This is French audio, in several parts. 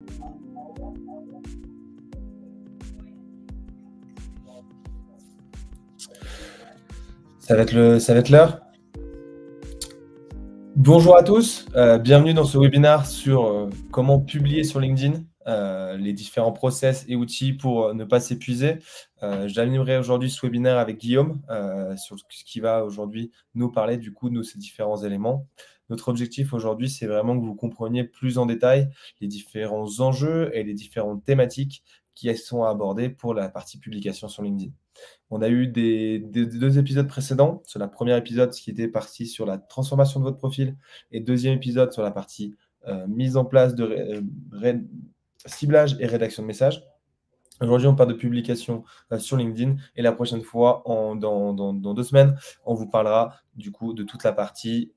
Ça va être l'heure. Bonjour à tous, bienvenue dans ce webinaire sur comment publier sur LinkedIn, les différents process et outils pour ne pas s'épuiser. J'animerai aujourd'hui ce webinaire avec Guillaume sur ce qui va aujourd'hui nous parler du coup de ces différents éléments. Notre objectif aujourd'hui, c'est vraiment que vous compreniez plus en détail les différents enjeux et les différentes thématiques qui sont abordées pour la partie publication sur LinkedIn. On a eu des deux épisodes précédents. Sur le premier épisode, qui était parti sur la transformation de votre profil, et deuxième épisode sur la partie mise en place de ciblage et rédaction de messages. Aujourd'hui, on parle de publication sur LinkedIn, et la prochaine fois, dans 2 semaines, on vous parlera du coup de toute la partie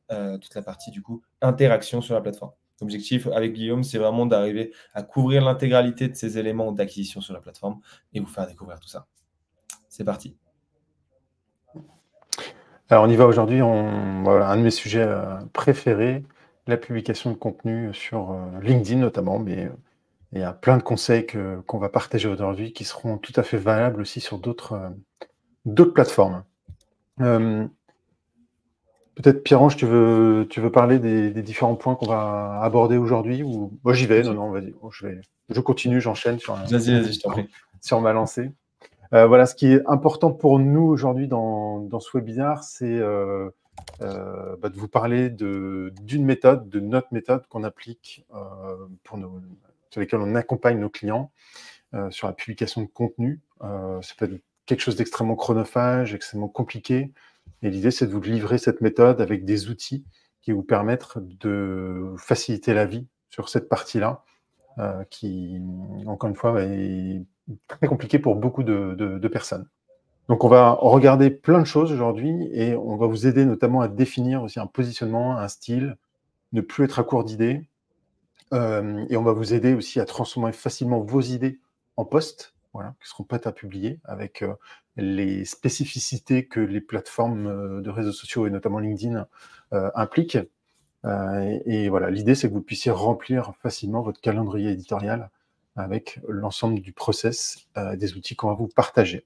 du coup interaction sur la plateforme. L'objectif avec Guillaume, c'est vraiment d'arriver à couvrir l'intégralité de ces éléments d'acquisition sur la plateforme et vous faire découvrir tout ça. C'est parti. Alors on y va aujourd'hui, voilà, un de mes sujets préférés, la publication de contenu sur LinkedIn notamment, mais il y a plein de conseils qu'on va partager aujourd'hui qui seront tout à fait valables aussi sur d'autres plateformes. Peut-être Pierre-Ange, tu veux parler des différents points qu'on va aborder aujourd'hui ou moi j'y vais, non, vas-y, je continue, j'enchaîne Vas-y, je t'en prie. Sur ma lancée. Voilà, ce qui est important pour nous aujourd'hui dans ce webinaire, c'est de vous parler d'une méthode, de notre méthode qu'on applique sur lesquelles on accompagne nos clients sur la publication de contenu. Ça peut être quelque chose d'extrêmement chronophage, extrêmement compliqué. Et l'idée, c'est de vous livrer cette méthode avec des outils qui vous permettent de faciliter la vie sur cette partie-là, qui, encore une fois, est très compliqué pour beaucoup de personnes. Donc, on va regarder plein de choses aujourd'hui et on va vous aider notamment à définir aussi un positionnement, un style, ne plus être à court d'idées. Et on va vous aider aussi à transformer facilement vos idées en posts, voilà, qui seront prêtes à publier avec les spécificités que les plateformes de réseaux sociaux et notamment LinkedIn impliquent. Et voilà, l'idée, c'est que vous puissiez remplir facilement votre calendrier éditorial avec l'ensemble du process des outils qu'on va vous partager.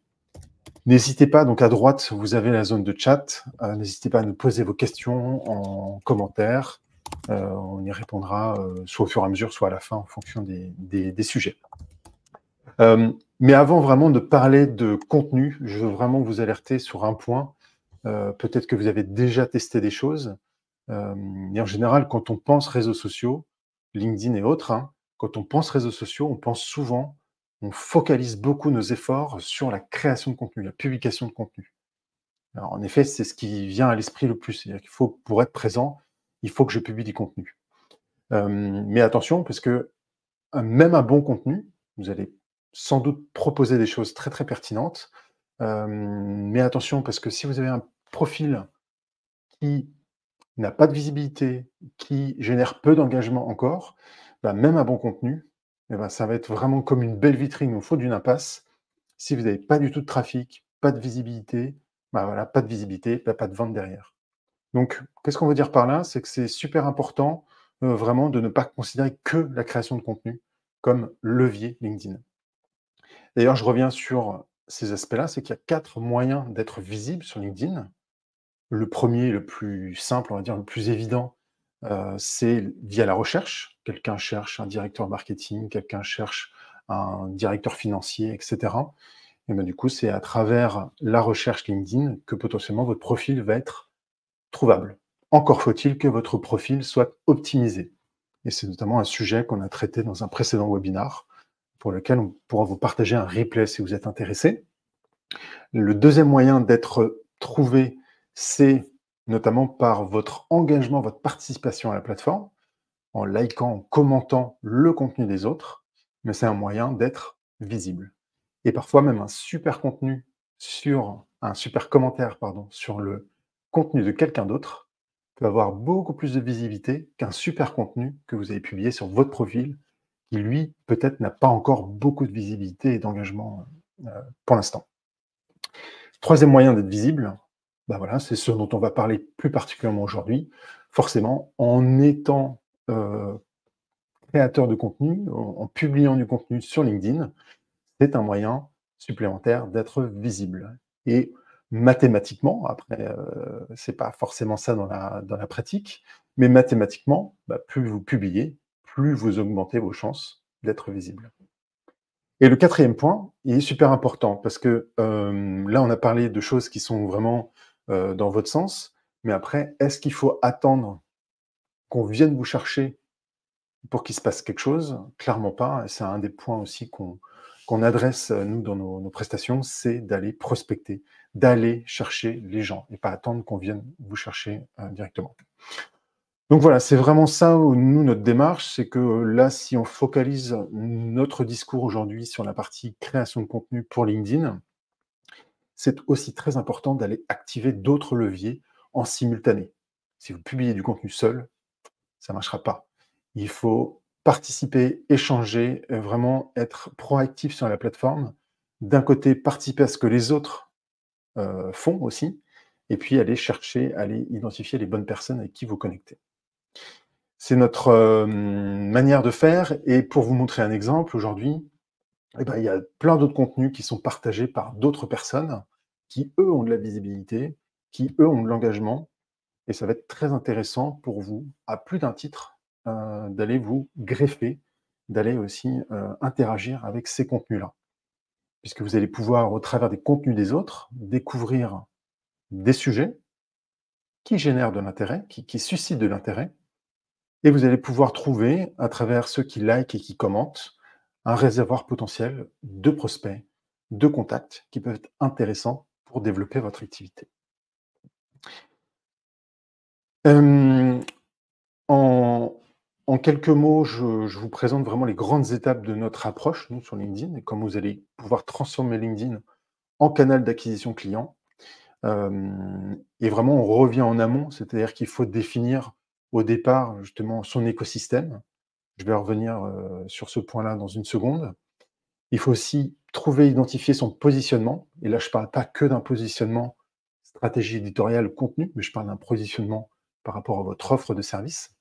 N'hésitez pas, donc à droite, vous avez la zone de chat. N'hésitez pas à nous poser vos questions en commentaire. On y répondra soit au fur et à mesure, soit à la fin, en fonction des sujets. Mais avant vraiment de parler de contenu, je veux vraiment vous alerter sur un point. Peut-être que vous avez déjà testé des choses. Et en général, quand on pense réseaux sociaux, LinkedIn et autres, quand on pense réseaux sociaux, on pense souvent, on focalise beaucoup nos efforts sur la création de contenu, la publication de contenu. Alors, en effet, c'est ce qui vient à l'esprit le plus. C'est-à-dire qu'il faut, pour être présent, il faut que je publie du contenu. Mais attention, parce que même un bon contenu, vous allez sans doute proposer des choses très, très pertinentes. Mais attention, parce que si vous avez un profil qui n'a pas de visibilité, qui génère peu d'engagement encore, même un bon contenu, ça va être vraiment comme une belle vitrine au fond d'une impasse. Si vous n'avez pas du tout de trafic, pas de visibilité, voilà, pas de visibilité, pas de vente derrière. Donc, qu'est-ce qu'on veut dire par là? C'est que c'est super important vraiment de ne pas considérer que la création de contenu comme levier LinkedIn. D'ailleurs, je reviens sur ces aspects-là, c'est qu'il y a 4 moyens d'être visible sur LinkedIn. Le premier, le plus simple, on va dire le plus évident, c'est via la recherche. Quelqu'un cherche un directeur marketing, quelqu'un cherche un directeur financier, etc. Et du coup, c'est à travers la recherche LinkedIn que potentiellement votre profil va être trouvable. Encore faut-il que votre profil soit optimisé. Et c'est notamment un sujet qu'on a traité dans un précédent webinar, pour lequel on pourra vous partager un replay si vous êtes intéressé. Le deuxième moyen d'être trouvé, c'est notamment par votre engagement, votre participation à la plateforme, en likant, en commentant le contenu des autres, mais c'est un moyen d'être visible. Et parfois même un super contenu un super commentaire, sur le contenu de quelqu'un d'autre peut avoir beaucoup plus de visibilité qu'un super contenu que vous avez publié sur votre profil, qui lui, peut-être, n'a pas encore beaucoup de visibilité et d'engagement pour l'instant. Troisième moyen d'être visible, voilà, c'est ce dont on va parler plus particulièrement aujourd'hui, forcément en étant créateur de contenu, en publiant du contenu sur LinkedIn, c'est un moyen supplémentaire d'être visible. Et mathématiquement, après, c'est pas forcément ça dans la pratique, mais mathématiquement, plus vous publiez, plus vous augmentez vos chances d'être visible. Et le 4e point, il est super important parce que là, on a parlé de choses qui sont vraiment dans votre sens, mais après, est-ce qu'il faut attendre qu'on vienne vous chercher pour qu'il se passe quelque chose? Clairement pas. Et c'est un des points aussi qu'on adresse, nous, dans nos prestations, c'est d'aller prospecter, d'aller chercher les gens et pas attendre qu'on vienne vous chercher directement. Donc voilà, c'est vraiment ça, nous, notre démarche, c'est que là, si on focalise notre discours aujourd'hui sur la partie création de contenu pour LinkedIn, c'est aussi très important d'aller activer d'autres leviers en simultané. Si vous publiez du contenu seul, ça ne marchera pas. Il faut participer, échanger, vraiment être proactif sur la plateforme. D'un côté, participer à ce que les autres font aussi, et puis aller chercher, aller identifier les bonnes personnes avec qui vous connectez. C'est notre manière de faire, et pour vous montrer un exemple, aujourd'hui, il y a plein d'autres contenus qui sont partagés par d'autres personnes qui, eux, ont de la visibilité, qui, eux, ont de l'engagement, et ça va être très intéressant pour vous, à plus d'un titre, d'aller vous greffer, d'aller aussi interagir avec ces contenus-là. Puisque vous allez pouvoir, au travers des contenus des autres, découvrir des sujets qui génèrent de l'intérêt, qui suscitent de l'intérêt, et vous allez pouvoir trouver, à travers ceux qui likent et qui commentent, un réservoir potentiel de prospects, de contacts qui peuvent être intéressants pour développer votre activité. En quelques mots, je vous présente vraiment les grandes étapes de notre approche, nous, sur LinkedIn, et comment vous allez pouvoir transformer LinkedIn en canal d'acquisition client. Et vraiment, on revient en amont, c'est-à-dire qu'il faut définir au départ, justement, son écosystème. Je vais revenir sur ce point-là dans une seconde. Il faut aussi trouver, identifier son positionnement. Et là, je ne parle pas que d'un positionnement stratégie éditoriale contenu, mais je parle d'un positionnement par rapport à votre offre de service.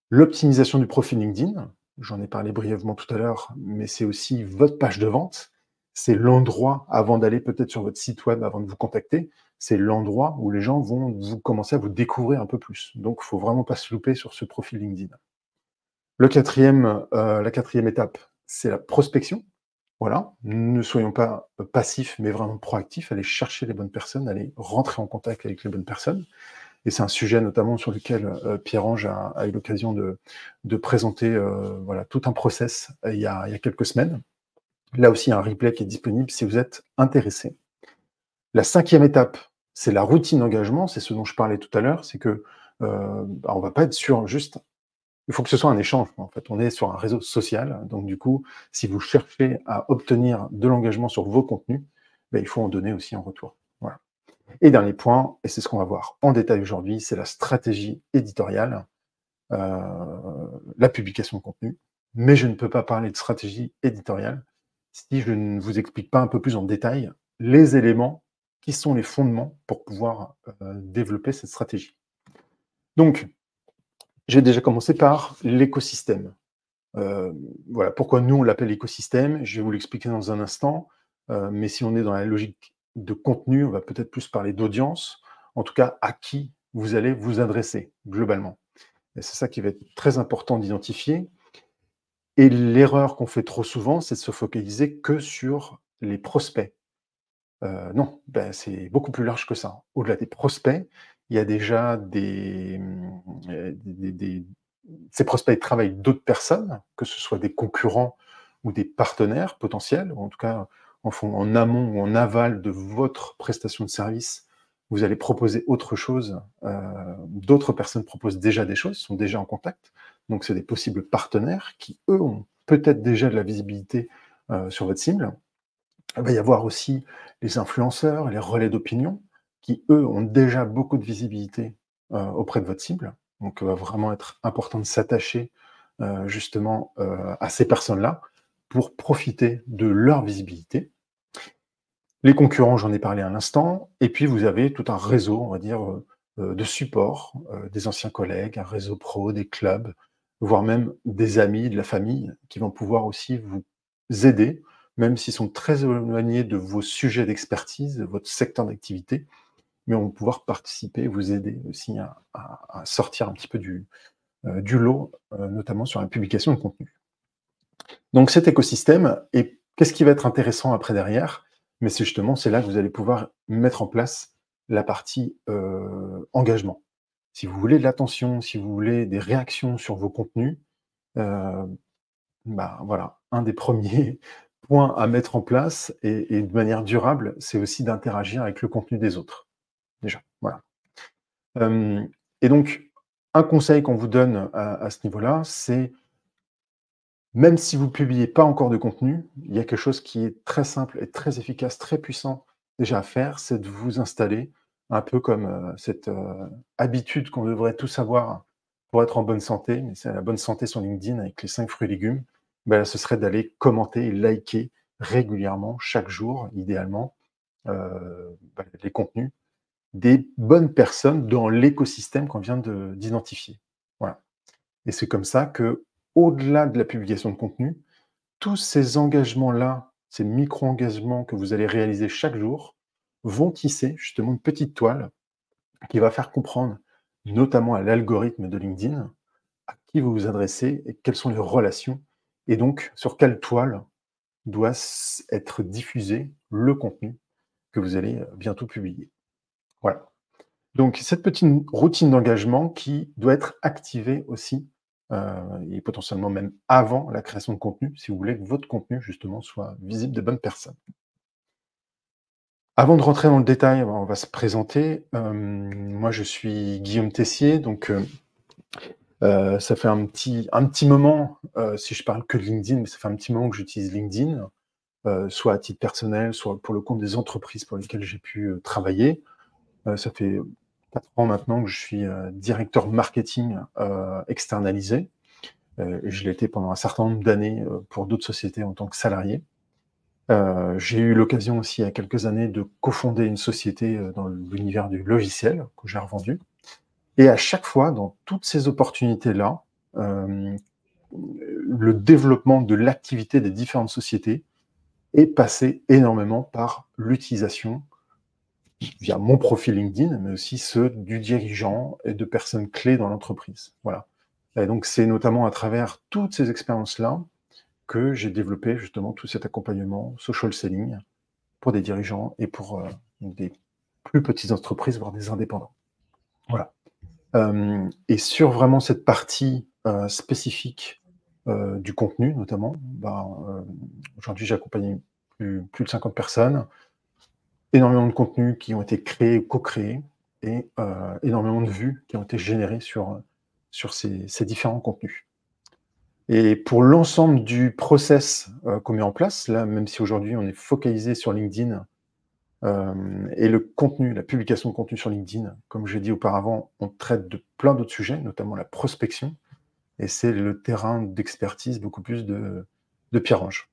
L'optimisation du profil LinkedIn, j'en ai parlé brièvement tout à l'heure, mais c'est aussi votre page de vente. C'est l'endroit, avant d'aller peut-être sur votre site web, avant de vous contacter, c'est l'endroit où les gens vont vous commencer à vous découvrir un peu plus. Donc, il ne faut vraiment pas se louper sur ce profil LinkedIn. La quatrième étape, c'est la prospection. Voilà, ne soyons pas passifs, mais vraiment proactifs, aller chercher les bonnes personnes, aller rentrer en contact avec les bonnes personnes. Et c'est un sujet notamment sur lequel Pierre-Ange a eu l'occasion de présenter tout un process il y a quelques semaines. Là aussi, il y a un replay qui est disponible si vous êtes intéressé. La 5e étape, c'est la routine d'engagement. C'est ce dont je parlais tout à l'heure. C'est que on ne va pas être sur juste... Il faut que ce soit un échange. En fait, on est sur un réseau social. Donc, du coup, si vous cherchez à obtenir de l'engagement sur vos contenus, il faut en donner aussi en retour. Voilà. Et dernier point, et c'est ce qu'on va voir en détail aujourd'hui, c'est la stratégie éditoriale, la publication de contenu. Mais je ne peux pas parler de stratégie éditoriale si je ne vous explique pas un peu plus en détail les éléments qui sont les fondements pour pouvoir développer cette stratégie. Donc, j'ai déjà commencé par l'écosystème. Voilà pourquoi nous, on l'appelle écosystème. Je vais vous l'expliquer dans un instant. Mais si on est dans la logique de contenu, on va peut-être plus parler d'audience. En tout cas, à qui vous allez vous adresser, globalement. Et c'est ça qui va être très important d'identifier. Et l'erreur qu'on fait trop souvent, c'est de se focaliser que sur les prospects. Non, c'est beaucoup plus large que ça. Au-delà des prospects, il y a déjà ces prospects travaillent avec d'autres personnes, que ce soit des concurrents ou des partenaires potentiels, ou en tout cas en amont ou en aval de votre prestation de service, vous allez proposer autre chose. D'autres personnes proposent déjà des choses, sont déjà en contact. Donc, c'est des possibles partenaires qui, eux, ont peut-être déjà de la visibilité sur votre cible. Il va y avoir aussi les influenceurs, les relais d'opinion, qui, eux, ont déjà beaucoup de visibilité auprès de votre cible. Donc, il va vraiment être important de s'attacher justement à ces personnes-là pour profiter de leur visibilité. Les concurrents, j'en ai parlé à l'instant. Et puis, vous avez tout un réseau, on va dire, de support, des anciens collègues, un réseau pro, des clubs, voire même des amis, de la famille, qui vont pouvoir aussi vous aider, même s'ils sont très éloignés de vos sujets d'expertise, de votre secteur d'activité, mais on va pouvoir participer, vous aider aussi à sortir un petit peu du lot, notamment sur la publication de contenu. Donc cet écosystème, et qu'est-ce qui va être intéressant après derrière? Mais c'est justement, c'est là que vous allez pouvoir mettre en place la partie engagement. Si vous voulez de l'attention, si vous voulez des réactions sur vos contenus, euh, bah, voilà, un des premiers points à mettre en place et de manière durable, c'est aussi d'interagir avec le contenu des autres. Déjà, voilà. Et donc, un conseil qu'on vous donne à ce niveau-là, c'est même si vous ne publiez pas encore de contenu, il y a quelque chose qui est très simple et très efficace, très puissant déjà à faire, c'est de vous installer un peu comme cette habitude qu'on devrait tous avoir pour être en bonne santé, mais c'est la bonne santé sur LinkedIn avec les 5 fruits et légumes, ben, ce serait d'aller commenter et liker régulièrement, chaque jour, idéalement, les contenus des bonnes personnes dans l'écosystème qu'on vient d'identifier. Voilà. Et c'est comme ça que, au-delà de la publication de contenu, tous ces engagements-là, ces micro-engagements que vous allez réaliser chaque jour, vont tisser justement une petite toile qui va faire comprendre, notamment à l'algorithme de LinkedIn, à qui vous vous adressez et quelles sont les relations, et donc sur quelle toile doit être diffusé le contenu que vous allez bientôt publier. Voilà. Donc cette petite routine d'engagement qui doit être activée aussi, et potentiellement même avant la création de contenu, si vous voulez que votre contenu justement soit visible de bonnes personnes. Avant de rentrer dans le détail, on va se présenter. Moi je suis Guillaume Tessier, donc ça fait un petit moment, si je parle que de LinkedIn, mais ça fait un petit moment que j'utilise LinkedIn, soit à titre personnel, soit pour le compte des entreprises pour lesquelles j'ai pu travailler. Ça fait 4 ans maintenant que je suis directeur marketing externalisé. Et je l'ai été pendant un certain nombre d'années pour d'autres sociétés en tant que salarié. J'ai eu l'occasion aussi, il y a quelques années, de cofonder une société dans l'univers du logiciel que j'ai revendu. Et à chaque fois, dans toutes ces opportunités-là, le développement de l'activité des différentes sociétés est passé énormément par l'utilisation via mon profil LinkedIn, mais aussi ceux du dirigeant et de personnes clés dans l'entreprise. Voilà. Et donc, c'est notamment à travers toutes ces expériences-là que j'ai développé justement tout cet accompagnement social selling pour des dirigeants et pour des plus petites entreprises, voire des indépendants. Voilà. Et sur vraiment cette partie spécifique du contenu, notamment, aujourd'hui, j'ai accompagné plus de 50 personnes, énormément de contenus qui ont été créés, co-créés, et énormément de vues qui ont été générées sur ces différents contenus. Et pour l'ensemble du process qu'on met en place, là, même si aujourd'hui on est focalisé sur LinkedIn, et le contenu, la publication de contenu sur LinkedIn, comme je l'ai dit auparavant, on traite de plein d'autres sujets, notamment la prospection, et c'est le terrain d'expertise beaucoup plus de Pierre-Ange.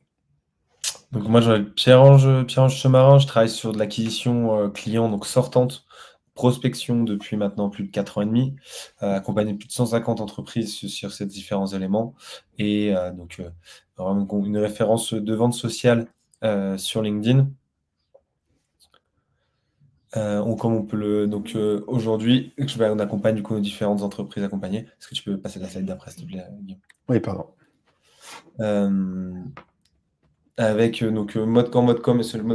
Donc moi, je Pierre-Ange Semarin, je travaille sur de l'acquisition client, donc sortante, prospection depuis maintenant plus de 4 ans et demi, accompagné plus de 150 entreprises sur ces différents éléments, et vraiment une référence de vente sociale sur LinkedIn. Comme on peut aujourd'hui, on accompagne du coup nos différentes entreprises accompagnées. Est-ce que tu peux passer la slide d'après, s'il te plaît, Guillaume? Oui, pardon. Avec le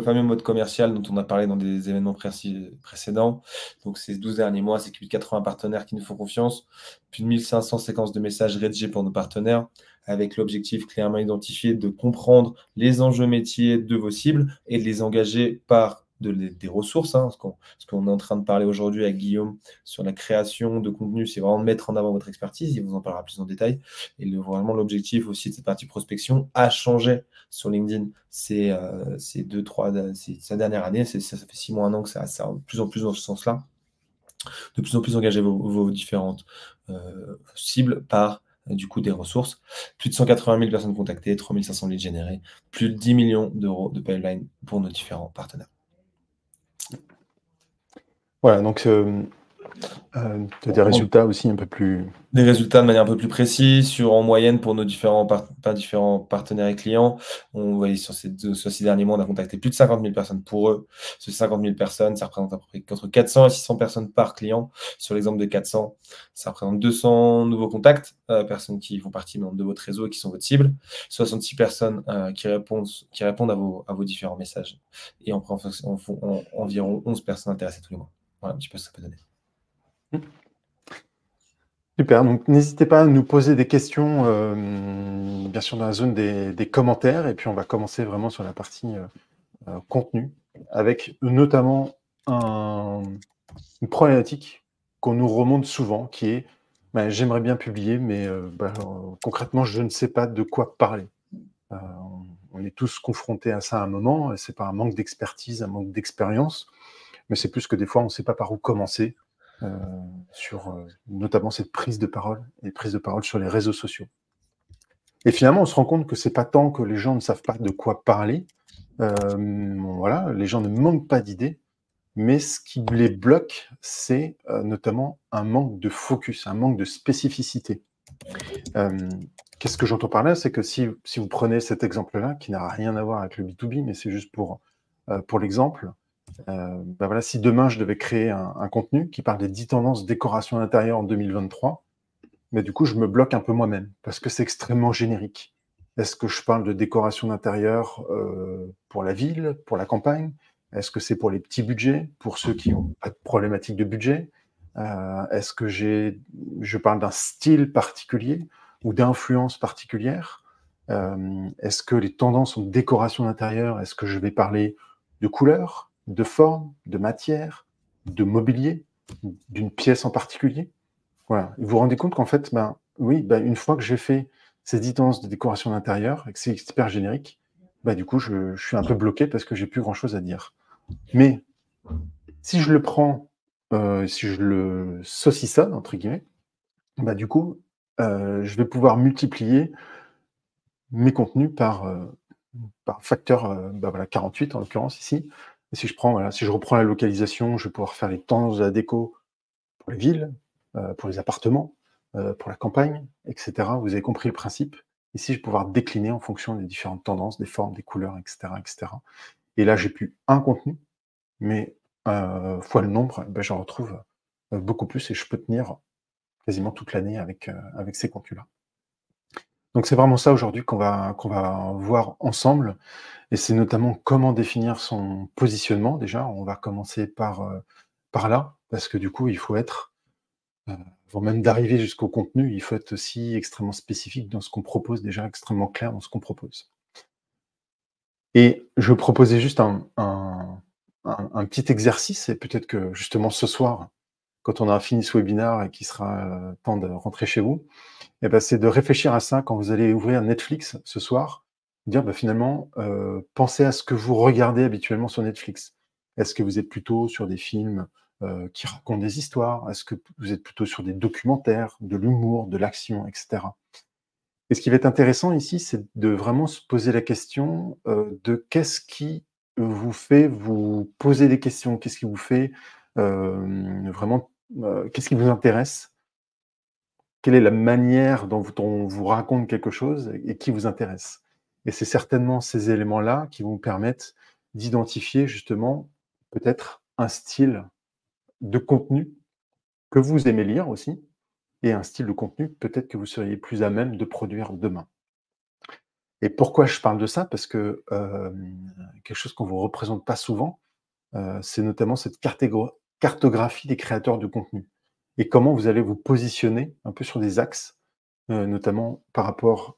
fameux mode commercial dont on a parlé dans des événements précédents. Donc, ces 12 derniers mois, c'est plus de 80 partenaires qui nous font confiance, plus de 1500 séquences de messages rédigés pour nos partenaires, avec l'objectif clairement identifié de comprendre les enjeux métiers de vos cibles et de les engager par des ressources. Ce qu'on est en train de parler aujourd'hui avec Guillaume sur la création de contenu, c'est vraiment de mettre en avant votre expertise. Il vous en parlera plus en détail. Et vraiment, l'objectif aussi de cette partie prospection a changé sur LinkedIn ces dernières années. Ça fait 6 mois, 1 an que ça va de plus en plus dans ce sens-là. De plus en plus engager vos différentes cibles par du coup des ressources. Plus de 180 000 personnes contactées, 3500 leads générés, plus de 10 millions d'euros de pipeline pour nos différents partenaires. Voilà, donc Tu as des résultats aussi un peu plus... Des résultats de manière un peu plus précise, en moyenne pour nos différents partenaires et clients. On voyait sur ces 6 derniers mois, on a contacté plus de 50 000 personnes pour eux. Ces 50 000 personnes, ça représente à peu près entre 400 et 600 personnes par client. Sur l'exemple de 400, ça représente 200 nouveaux contacts, personnes qui font partie de votre réseau et qui sont votre cible. 66 personnes qui répondent à vos différents messages. Et on prend environ 11 personnes intéressées tous les mois. Voilà un petit peu ce que ça peut donner. Super, donc n'hésitez pas à nous poser des questions, bien sûr dans la zone des commentaires, et puis on va commencer vraiment sur la partie contenu, avec notamment une problématique qu'on nous remonte souvent, qui est j'aimerais bien publier, mais concrètement, je ne sais pas de quoi parler. On est tous confrontés à ça à un moment, et c'est pas un manque d'expertise, un manque d'expérience, mais c'est plus que des fois, on ne sait pas par où commencer. Sur notamment cette prise de parole et prise de parole sur les réseaux sociaux. Et finalement, on se rend compte que c'est pas tant que les gens ne savent pas de quoi parler, voilà, les gens ne manquent pas d'idées, mais ce qui les bloque, c'est notamment un manque de focus, un manque de spécificité. Qu'est-ce que j'entends par là? C'est que si vous prenez cet exemple-là, qui n'a rien à voir avec le B2B, mais c'est juste pour l'exemple, voilà, si demain je devais créer un contenu qui parle des 10 tendances décoration d'intérieur en 2023, mais du coup je me bloque un peu moi-même parce que c'est extrêmement générique. Est-ce que je parle de décoration d'intérieur pour la ville, pour la campagne? Est-ce que c'est pour les petits budgets, pour ceux qui n'ont pas de problématique de budget? Est-ce que je parle d'un style particulier ou d'influence particulière? Est-ce que les tendances en décoration d'intérieur, est-ce que je vais parler de couleurs, de forme, de matière, de mobilier, d'une pièce en particulier? Voilà. Vous vous rendez compte qu'en fait, oui, une fois que j'ai fait ces 10 tendances de décoration d'intérieur et que c'est super générique, du coup, je suis un peu bloqué parce que j'ai plus grand-chose à dire. Mais si je le prends, si je le saucissonne, entre guillemets, du coup, je vais pouvoir multiplier mes contenus par facteur 48 en l'occurrence ici. Et si je reprends la localisation, je vais pouvoir faire les tendances de la déco pour les villes, pour les appartements, pour la campagne, etc. Vous avez compris le principe. Ici, je vais pouvoir décliner en fonction des différentes tendances, des formes, des couleurs, etc. etc. Et là, j'ai plus un contenu, mais fois le nombre, j'en retrouve beaucoup plus et je peux tenir quasiment toute l'année avec ces contenus-là. Donc c'est vraiment ça aujourd'hui qu'on va voir ensemble, et c'est notamment comment définir son positionnement. Déjà, on va commencer par là, parce que du coup, il faut être, avant même d'arriver jusqu'au contenu, il faut être aussi extrêmement spécifique dans ce qu'on propose, déjà extrêmement clair dans ce qu'on propose. Et je proposais juste un petit exercice, et peut-être que justement ce soir, quand on aura fini ce webinaire et qu'il sera temps de rentrer chez vous, c'est de réfléchir à ça quand vous allez ouvrir Netflix ce soir, dire finalement, pensez à ce que vous regardez habituellement sur Netflix. Est-ce que vous êtes plutôt sur des films qui racontent des histoires? Est-ce que vous êtes plutôt sur des documentaires, de l'humour, de l'action, etc. Et ce qui va être intéressant ici, c'est de vraiment se poser la question de qu'est-ce qui vous fait vous poser des questions? Qu'est-ce qui vous fait vraiment, qu'est-ce qui vous intéresse? Quelle est la manière dont on vous raconte quelque chose et qui vous intéresse? Et c'est certainement ces éléments-là qui vont vous permettre d'identifier justement peut-être un style de contenu que vous aimez lire aussi, et un style de contenu peut-être que vous seriez plus à même de produire demain. Et pourquoi je parle de ça? Parce que quelque chose qu'on ne vous représente pas souvent, c'est notamment cette cartographie des créateurs de contenu, et comment vous allez vous positionner un peu sur des axes, notamment par rapport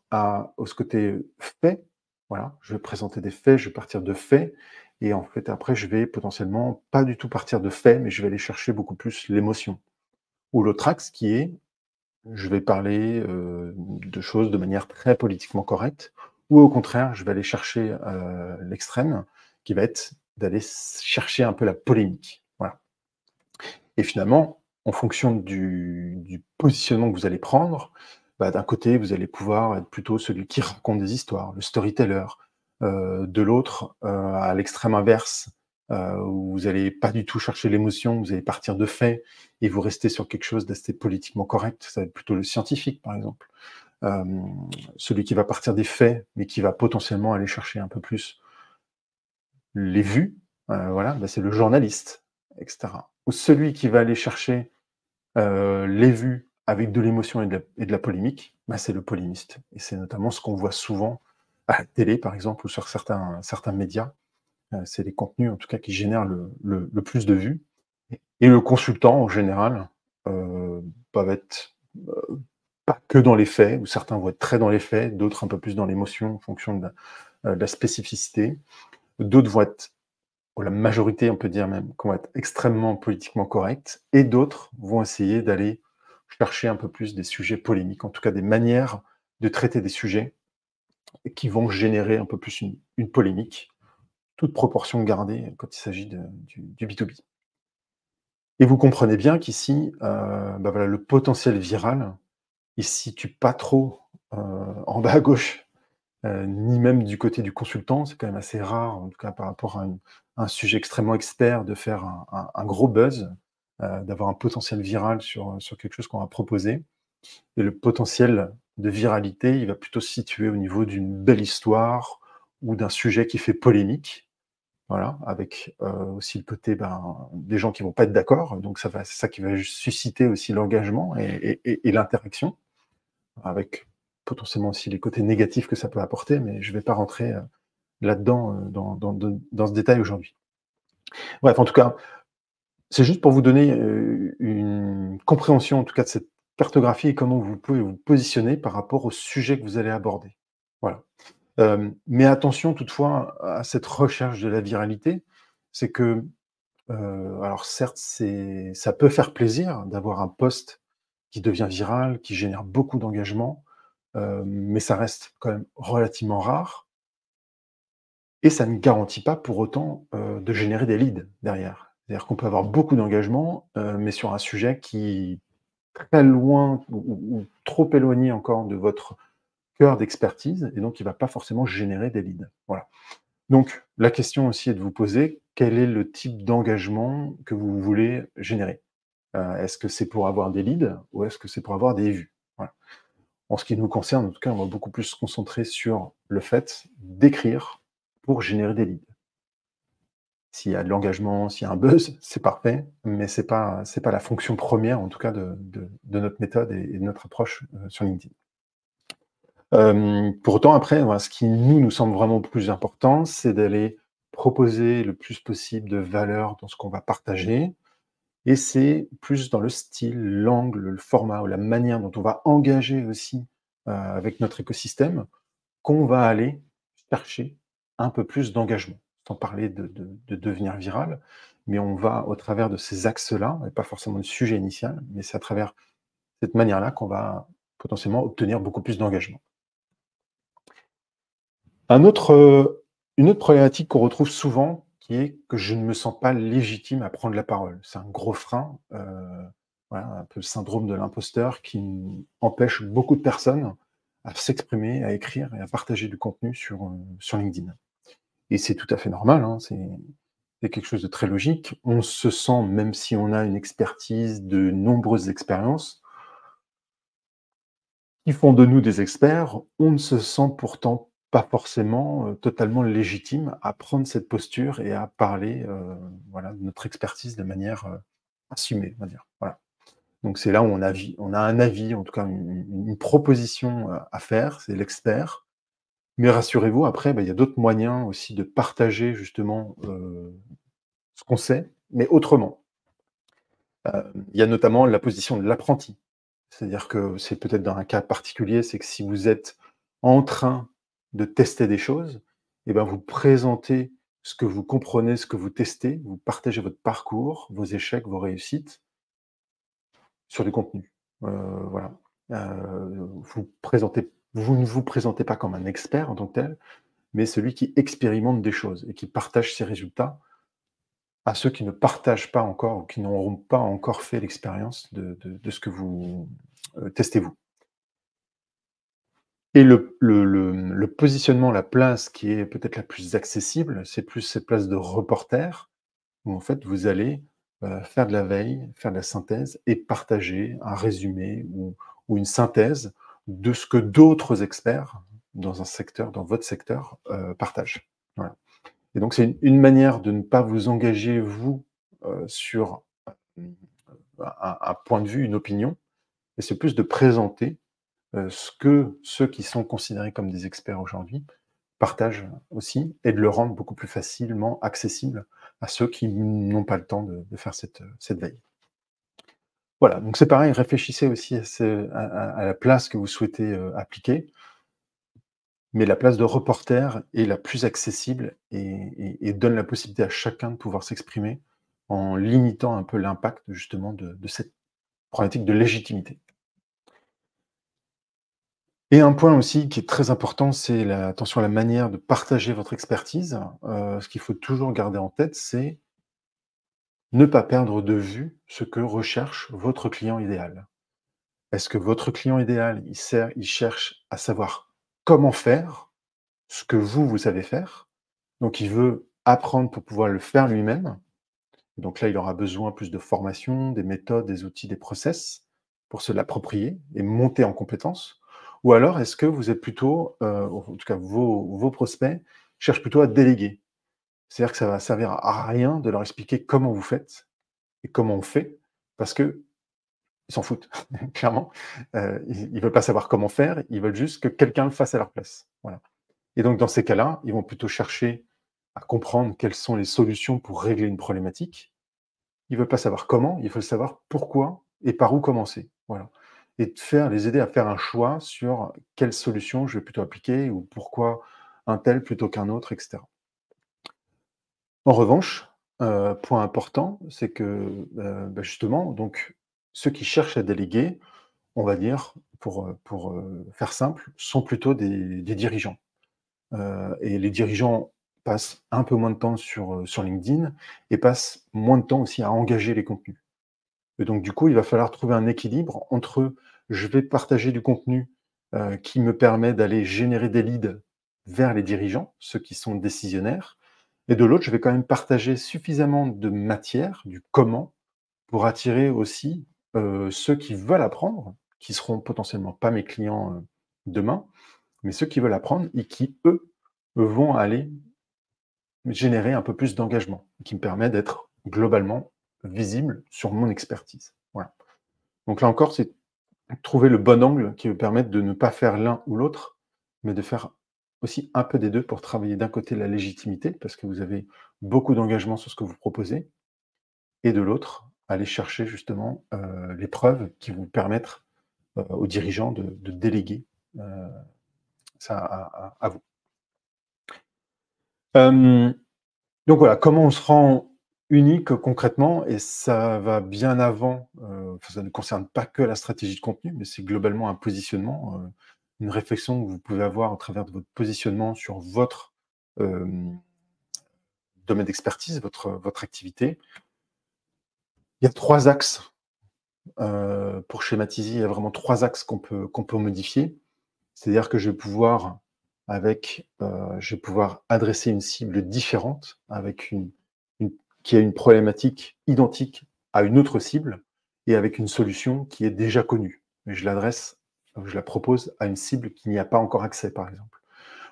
au côté fait. Voilà, je vais présenter des faits, je vais partir de faits, et en fait après je vais potentiellement pas du tout partir de faits, mais je vais aller chercher beaucoup plus l'émotion. Ou l'autre axe qui est, je vais parler de choses de manière très politiquement correcte, ou au contraire, je vais aller chercher l'extrême, qui va être d'aller chercher un peu la polémique. Voilà. Et finalement, en fonction du positionnement que vous allez prendre, d'un côté, vous allez pouvoir être plutôt celui qui raconte des histoires, le storyteller. De l'autre, à l'extrême inverse, où vous n'allez pas du tout chercher l'émotion, vous allez partir de faits et vous restez sur quelque chose d'assez politiquement correct. Ça va être plutôt le scientifique, par exemple. Celui qui va partir des faits, mais qui va potentiellement aller chercher un peu plus les vues, voilà, bah, c'est le journaliste, etc. Ou celui qui va aller chercher les vues avec de l'émotion et de la polémique, bah, c'est le polémiste. Et c'est notamment ce qu'on voit souvent à la télé, par exemple, ou sur certains médias. C'est les contenus, en tout cas, qui génèrent le plus de vues. Et le consultant, en général, va être pas que dans les faits, ou certains vont être très dans les faits, d'autres un peu plus dans l'émotion, en fonction de la spécificité. D'autres vont être, ou la majorité, on peut dire même, qui vont être extrêmement politiquement corrects, et d'autres vont essayer d'aller chercher un peu plus des sujets polémiques, en tout cas des manières de traiter des sujets qui vont générer un peu plus une polémique, toute proportion gardée quand il s'agit du B2B. Et vous comprenez bien qu'ici, bah voilà, le potentiel viral, il ne se situe pas trop en bas à gauche, ni même du côté du consultant. C'est quand même assez rare, en tout cas par rapport à un sujet extrêmement expert, de faire un gros buzz, d'avoir un potentiel viral sur quelque chose qu'on va proposer. Et le potentiel de viralité, il va plutôt se situer au niveau d'une belle histoire ou d'un sujet qui fait polémique. Voilà, avec aussi le côté des gens qui vont pas être d'accord. Donc c'est ça qui va susciter aussi l'engagement et l'interaction, avec potentiellement aussi les côtés négatifs que ça peut apporter, mais je ne vais pas rentrer là-dedans dans ce détail aujourd'hui. Bref, en tout cas, c'est juste pour vous donner une compréhension, en tout cas, de cette cartographie et comment vous pouvez vous positionner par rapport au sujet que vous allez aborder. Voilà. Mais attention toutefois à cette recherche de la viralité, c'est que, alors certes, ça peut faire plaisir d'avoir un post qui devient viral, qui génère beaucoup d'engagement, mais ça reste quand même relativement rare et ça ne garantit pas pour autant, de générer des leads derrière. C'est-à-dire qu'on peut avoir beaucoup d'engagement, mais sur un sujet qui est très loin ou trop éloigné encore de votre cœur d'expertise et donc il ne va pas forcément générer des leads. Voilà. Donc la question aussi est de vous poser: quel est le type d'engagement que vous voulez générer? Est-ce que c'est pour avoir des leads ou est-ce que c'est pour avoir des vues? Voilà. En ce qui nous concerne, en tout cas, on va beaucoup plus se concentrer sur le fait d'écrire pour générer des leads. S'il y a de l'engagement, s'il y a un buzz, c'est parfait, mais c'est pas la fonction première, en tout cas, de notre méthode et de notre approche sur LinkedIn. Pour autant, après, voilà, ce qui nous semble vraiment plus important, c'est d'aller proposer le plus possible de valeur dans ce qu'on va partager. Et c'est plus dans le style, l'angle, le format ou la manière dont on va engager aussi avec notre écosystème qu'on va aller chercher un peu plus d'engagement. Sans parler de devenir viral, mais on va, au travers de ces axes-là, et pas forcément le sujet initial, mais c'est à travers cette manière-là qu'on va potentiellement obtenir beaucoup plus d'engagement. Une autre problématique qu'on retrouve souvent, qui est que je ne me sens pas légitime à prendre la parole. C'est un gros frein, voilà, un peu le syndrome de l'imposteur qui empêche beaucoup de personnes à s'exprimer, à écrire et à partager du contenu sur LinkedIn. Et c'est tout à fait normal, hein, c'est quelque chose de très logique. On se sent, même si on a une expertise, de nombreuses expériences qui font de nous des experts, on ne se sent pourtant pas forcément, totalement légitime à prendre cette posture et à parler, voilà, de notre expertise de manière, assumée, on va dire. Voilà. Donc c'est là où on a un avis, en tout cas une proposition, à faire, c'est l'expert. Mais rassurez-vous, après, il y a d'autres moyens aussi de partager justement, ce qu'on sait, mais autrement. Il y a notamment la position de l'apprenti. C'est-à-dire que c'est peut-être dans un cas particulier, c'est que si vous êtes en train de tester des choses, et ben, vous présentez ce que vous comprenez, ce que vous testez, vous partagez votre parcours, vos échecs, vos réussites sur du contenu. Voilà. Vous ne vous présentez pas comme un expert en tant que tel, mais celui qui expérimente des choses et qui partage ses résultats à ceux qui ne partagent pas encore ou qui n'auront pas encore fait l'expérience de ce que vous, testez vous. Et le positionnement, la place qui est peut-être la plus accessible, c'est plus cette place de reporter, où en fait, vous allez faire de la veille, faire de la synthèse et partager un résumé ou une synthèse de ce que d'autres experts dans un secteur, dans votre secteur, partagent. Voilà. Et donc, c'est une manière de ne pas vous engager, vous, sur un point de vue, une opinion, et c'est plus de présenter ce que ceux qui sont considérés comme des experts aujourd'hui partagent aussi, et de le rendre beaucoup plus facilement accessible à ceux qui n'ont pas le temps de faire cette veille. Voilà, donc c'est pareil, réfléchissez aussi à la place que vous souhaitez appliquer, mais la place de reporter est la plus accessible et donne la possibilité à chacun de pouvoir s'exprimer en limitant un peu l'impact justement de cette problématique de légitimité. Et un point aussi qui est très important, c'est attention à la manière de partager votre expertise. Ce qu'il faut toujours garder en tête, c'est ne pas perdre de vue ce que recherche votre client idéal. Est-ce que votre client idéal, il cherche à savoir comment faire ce que vous savez faire? Donc il veut apprendre pour pouvoir le faire lui-même. Donc là, il aura besoin plus de formation, des méthodes, des outils, des process pour se l'approprier et monter en compétences. Ou alors, est-ce que vous êtes plutôt, en tout cas vos prospects, cherchent plutôt à déléguer? C'est-à-dire que ça va servir à rien de leur expliquer comment vous faites et comment on fait, parce qu'ils s'en foutent, clairement. Ils ne veulent pas savoir comment faire, ils veulent juste que quelqu'un le fasse à leur place. Voilà. Et donc, dans ces cas-là, ils vont plutôt chercher à comprendre quelles sont les solutions pour régler une problématique. Ils ne veulent pas savoir comment, il faut savoir pourquoi et par où commencer. Voilà. Et les aider à faire un choix sur quelle solution je vais plutôt appliquer ou pourquoi un tel plutôt qu'un autre, etc. En revanche, point important, c'est que justement, donc, ceux qui cherchent à déléguer, on va dire, pour faire simple, sont plutôt des dirigeants. Et les dirigeants passent un peu moins de temps sur LinkedIn et passent moins de temps aussi à engager les contenus. Et donc du coup, il va falloir trouver un équilibre entre je vais partager du contenu, qui me permet d'aller générer des leads vers les dirigeants, ceux qui sont décisionnaires, et de l'autre, je vais quand même partager suffisamment de matière, du comment, pour attirer aussi, ceux qui veulent apprendre, qui seront potentiellement pas mes clients, demain, mais ceux qui veulent apprendre et qui, eux, vont aller générer un peu plus d'engagement, qui me permet d'être globalement visible sur mon expertise. Voilà. Donc là encore, c'est trouver le bon angle qui va permettre de ne pas faire l'un ou l'autre, mais de faire aussi un peu des deux pour travailler d'un côté la légitimité, parce que vous avez beaucoup d'engagement sur ce que vous proposez, et de l'autre, aller chercher justement les preuves qui vont permettre aux dirigeants de déléguer ça à vous. Donc voilà, comment on se rend unique concrètement, et ça va bien avant, ça ne concerne pas que la stratégie de contenu, mais c'est globalement un positionnement, une réflexion que vous pouvez avoir à travers de votre positionnement sur votre, domaine d'expertise, votre activité. Il y a 3 axes, pour schématiser, il y a vraiment 3 axes qu'on peut modifier. C'est-à-dire que je vais pouvoir adresser une cible différente avec qui a une problématique identique à une autre cible et avec une solution qui est déjà connue. Mais je la propose à une cible qui n'y a pas encore accès, par exemple.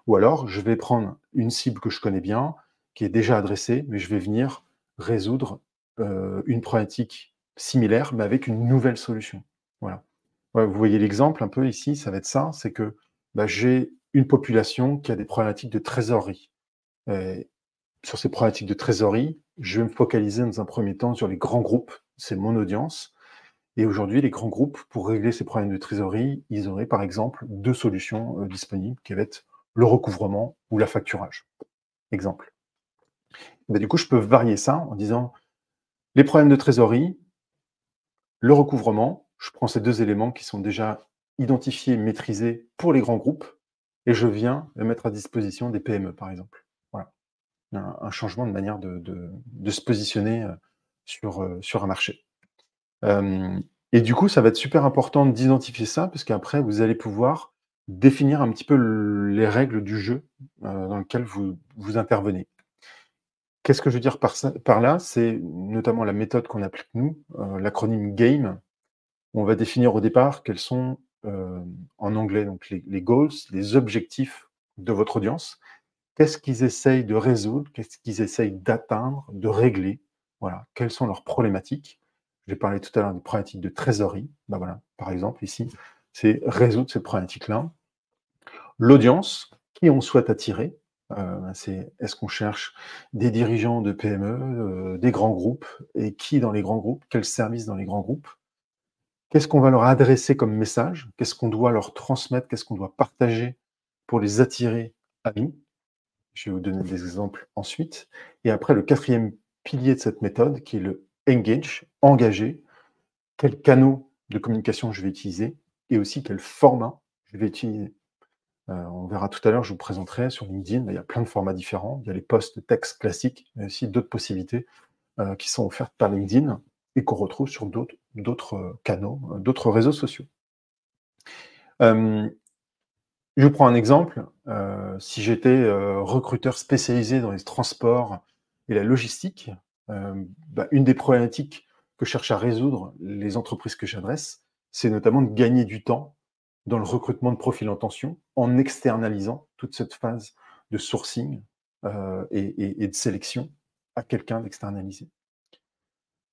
Ou alors, je vais prendre une cible que je connais bien, qui est déjà adressée, mais je vais venir résoudre une problématique similaire, mais avec une nouvelle solution. Voilà. Ouais, vous voyez l'exemple un peu ici, ça va être ça, c'est que j'ai une population qui a des problématiques de trésorerie. Et sur ces problématiques de trésorerie, je vais me focaliser dans un premier temps sur les grands groupes, c'est mon audience. Et aujourd'hui, les grands groupes, pour régler ces problèmes de trésorerie, ils auraient par exemple 2 solutions disponibles, qui va être le recouvrement ou l'affacturage. Exemple. Du coup, je peux varier ça en disant les problèmes de trésorerie, le recouvrement, je prends ces 2 éléments qui sont déjà identifiés, maîtrisés pour les grands groupes, et je viens les mettre à disposition des PME, par exemple. Voilà. Un changement de manière de se positionner sur un marché. Et du coup, ça va être super important d'identifier ça, parce qu'après, vous allez pouvoir définir un petit peu les règles du jeu dans lequel vous intervenez. Qu'est-ce que je veux dire par là? C'est notamment la méthode qu'on applique nous, l'acronyme GAME. On va définir au départ quels sont, en anglais, donc les goals, les objectifs de votre audience. Qu'est-ce qu'ils essayent de résoudre? Qu'est-ce qu'ils essayent d'atteindre, de régler? Voilà, quelles sont leurs problématiques? J'ai parlé tout à l'heure des problématiques de trésorerie. Ben voilà, par exemple, ici, c'est résoudre ces problématiques-là. L'audience, qui on souhaite attirer, est-ce qu'on cherche des dirigeants de PME, des grands groupes, et qui dans les grands groupes? Quels services dans les grands groupes? Qu'est-ce qu'on va leur adresser comme message? Qu'est-ce qu'on doit leur transmettre? Qu'est-ce qu'on doit partager pour les attirer à nous? Je vais vous donner des exemples ensuite. Et après, le quatrième pilier de cette méthode, qui est le engage, engager. Quels canaux de communication je vais utiliser et aussi quel format je vais utiliser. On verra tout à l'heure, je vous présenterai sur LinkedIn, il y a plein de formats différents. Il y a les posts textes classiques, mais aussi d'autres possibilités qui sont offertes par LinkedIn et qu'on retrouve sur d'autres canaux, d'autres réseaux sociaux. Je vous prends un exemple. Si j'étais recruteur spécialisé dans les transports et la logistique, une des problématiques que cherchent à résoudre les entreprises que j'adresse, c'est notamment de gagner du temps dans le recrutement de profils en tension en externalisant toute cette phase de sourcing et de sélection à quelqu'un d'externalisé.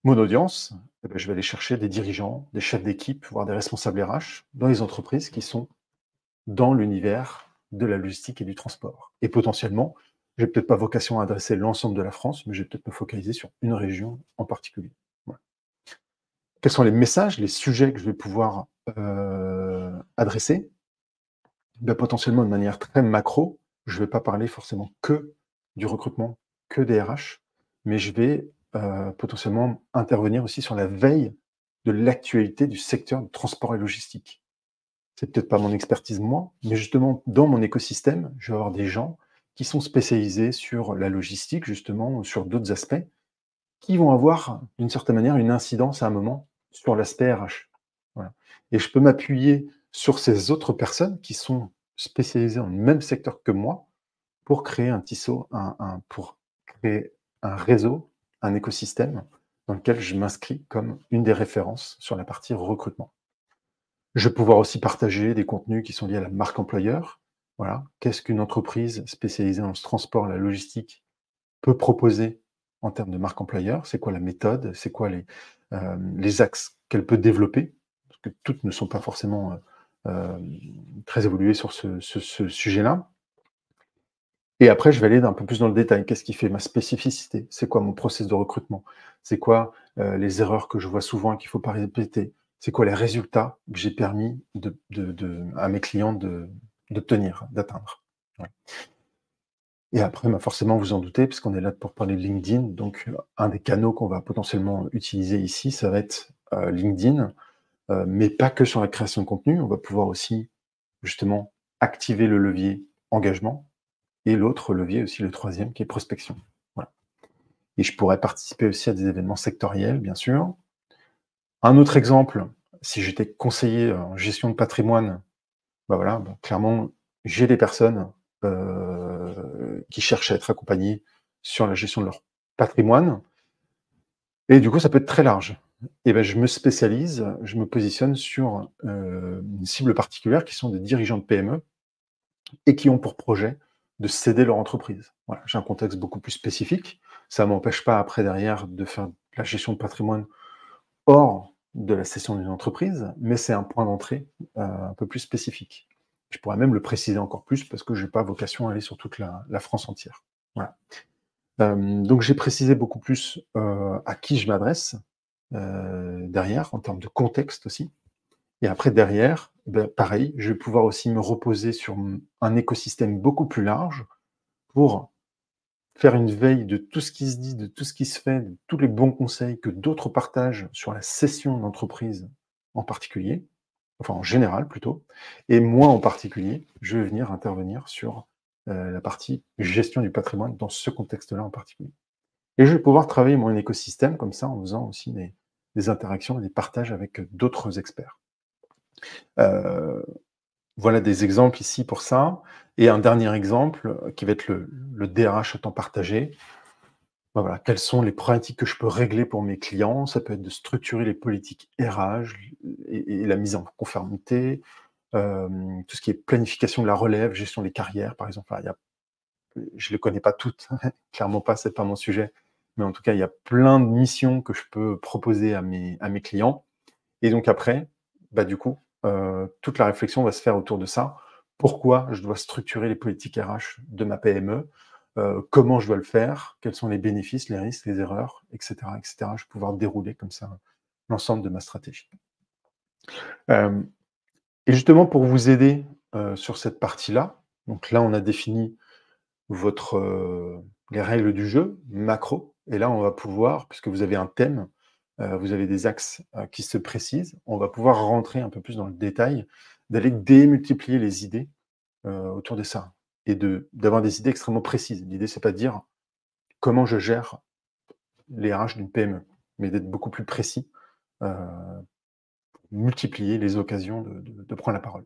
Mon audience, je vais aller chercher des dirigeants, des chefs d'équipe, voire des responsables RH dans les entreprises qui sont dans l'univers de la logistique et du transport. Et potentiellement, je n'ai peut-être pas vocation à adresser l'ensemble de la France, mais je vais peut-être me focaliser sur une région en particulier. Voilà. Quels sont les messages, les sujets que je vais pouvoir adresser? Potentiellement de manière très macro, je ne vais pas parler forcément que du recrutement, que des RH, mais je vais potentiellement intervenir aussi sur la veille de l'actualité du secteur du transport et logistique. C'est peut-être pas mon expertise moi, mais justement dans mon écosystème, je vais avoir des gens qui sont spécialisés sur la logistique justement, ou sur d'autres aspects, qui vont avoir d'une certaine manière une incidence à un moment sur l'aspect RH. Voilà. Et je peux m'appuyer sur ces autres personnes qui sont spécialisées dans le même secteur que moi pour créer un tissu, pour créer un réseau, un écosystème dans lequel je m'inscris comme une des références sur la partie recrutement. Je vais pouvoir aussi partager des contenus qui sont liés à la marque employeur. Voilà. Qu'est-ce qu'une entreprise spécialisée dans le transport, la logistique peut proposer en termes de marque employeur? C'est quoi la méthode? C'est quoi les axes qu'elle peut développer? Parce que toutes ne sont pas forcément très évoluées sur ce sujet-là. Et après, je vais aller un peu plus dans le détail. Qu'est-ce qui fait ma spécificité? C'est quoi mon process de recrutement? C'est quoi les erreurs que je vois souvent et qu'il ne faut pas répéter? C'est quoi les résultats que j'ai permis à mes clients d'obtenir, d'atteindre? Ouais. Et après, forcément, vous en doutez, puisqu'on est là pour parler de LinkedIn. Donc, un des canaux qu'on va potentiellement utiliser ici, ça va être LinkedIn, mais pas que sur la création de contenu. On va pouvoir aussi, justement, activer le levier engagement et l'autre levier aussi, le troisième, qui est prospection. Voilà. Et je pourrais participer aussi à des événements sectoriels, bien sûr. Un autre exemple, si j'étais conseiller en gestion de patrimoine, clairement, j'ai des personnes qui cherchent à être accompagnées sur la gestion de leur patrimoine. Et du coup, ça peut être très large. Et je me spécialise, je me positionne sur une cible particulière qui sont des dirigeants de PME et qui ont pour projet de céder leur entreprise. Voilà, j'ai un contexte beaucoup plus spécifique. Ça ne m'empêche pas après, derrière, de faire la gestion de patrimoine hors de la cession d'une entreprise, mais c'est un point d'entrée un peu plus spécifique. Je pourrais même le préciser encore plus parce que je n'ai pas vocation à aller sur toute la France entière. Voilà. Donc j'ai précisé beaucoup plus à qui je m'adresse derrière, en termes de contexte aussi. Et après, derrière, pareil, je vais pouvoir aussi me reposer sur un écosystème beaucoup plus large pour faire une veille de tout ce qui se dit, de tout ce qui se fait, de tous les bons conseils que d'autres partagent sur la cession d'entreprise en particulier, enfin en général plutôt, et moi en particulier, je vais venir intervenir sur la partie gestion du patrimoine dans ce contexte-là en particulier. Et je vais pouvoir travailler mon écosystème comme ça en faisant aussi des interactions et des partages avec d'autres experts. Voilà des exemples ici pour ça. Et un dernier exemple qui va être le DRH à temps partagé. voilà, quelles sont les problématiques que je peux régler pour mes clients. Ça peut être de structurer les politiques RH et la mise en conformité, tout ce qui est planification de la relève, gestion des carrières, par exemple. Enfin, je ne les connais pas toutes, clairement pas, c'est pas mon sujet. Mais en tout cas, il y a plein de missions que je peux proposer à mes clients. Et donc après, bah, du coup, toute la réflexion va se faire autour de ça. Pourquoi je dois structurer les politiques RH de ma PME? Comment je dois le faire? Quels sont les bénéfices, les risques, les erreurs, et cetera, et cetera. Je vais pouvoir dérouler comme ça l'ensemble de ma stratégie. Hem Et justement pour vous aider, sur cette partie-là, donc là, on a défini votre, les règles du jeu, macro, et là, on va pouvoir, puisque vous avez un thème, vous avez des axes, qui se précisent, on va pouvoir rentrer un peu plus dans le détail, d'aller démultiplier les idées, autour de ça et d'avoir des idées extrêmement précises. L'idée, c'est pas de dire: «Comment je gère les RH d'une PME?» mais d'être beaucoup plus précis, heu, multiplier les occasions de prendre la parole.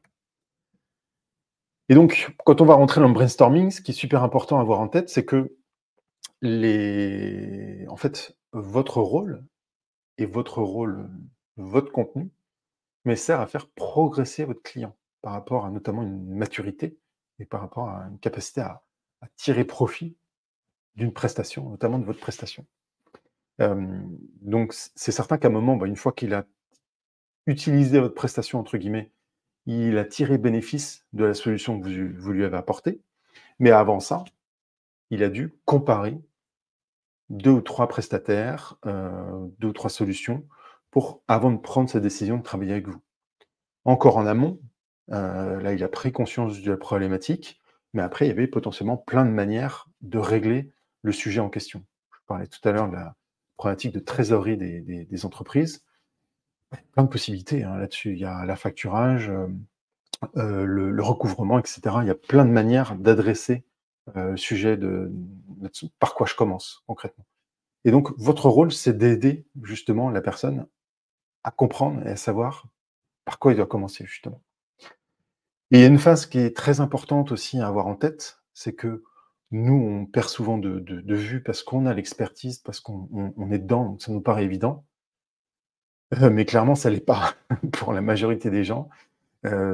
Et donc, quand on va rentrer dans le brainstorming, ce qui est super important à avoir en tête, c'est que en fait, votre rôle, votre contenu, mais sert à faire progresser votre client par rapport à notamment une maturité et par rapport à une capacité à tirer profit d'une prestation, notamment de votre prestation. Donc c'est certain qu'à un moment, bah, une fois qu'il a utilisé votre prestation entre guillemets, il a tiré bénéfice de la solution que vous lui avez apportée. Mais avant ça, il a dû comparer 2 ou 3 prestataires, 2 ou 3 solutions avant de prendre sa décision de travailler avec vous. Encore en amont, là, il a pris conscience de la problématique, mais après, il y avait potentiellement plein de manières de régler le sujet en question. Je parlais tout à l'heure de la problématique de trésorerie des entreprises. Plein de possibilités, hein, là-dessus. Il y a l'affacturage, le recouvrement, et cetera. Il y a plein de manières d'adresser, le sujet là-dessus. Par quoi je commence concrètement? Et donc votre rôle, c'est d'aider justement la personne à comprendre et à savoir par quoi il doit commencer justement. Et il y a une phase qui est très importante aussi à avoir en tête, c'est que nous, on perd souvent de vue parce qu'on a l'expertise, parce qu'on est dedans, donc ça nous paraît évident. Mais clairement ça l'est pas pour la majorité des gens.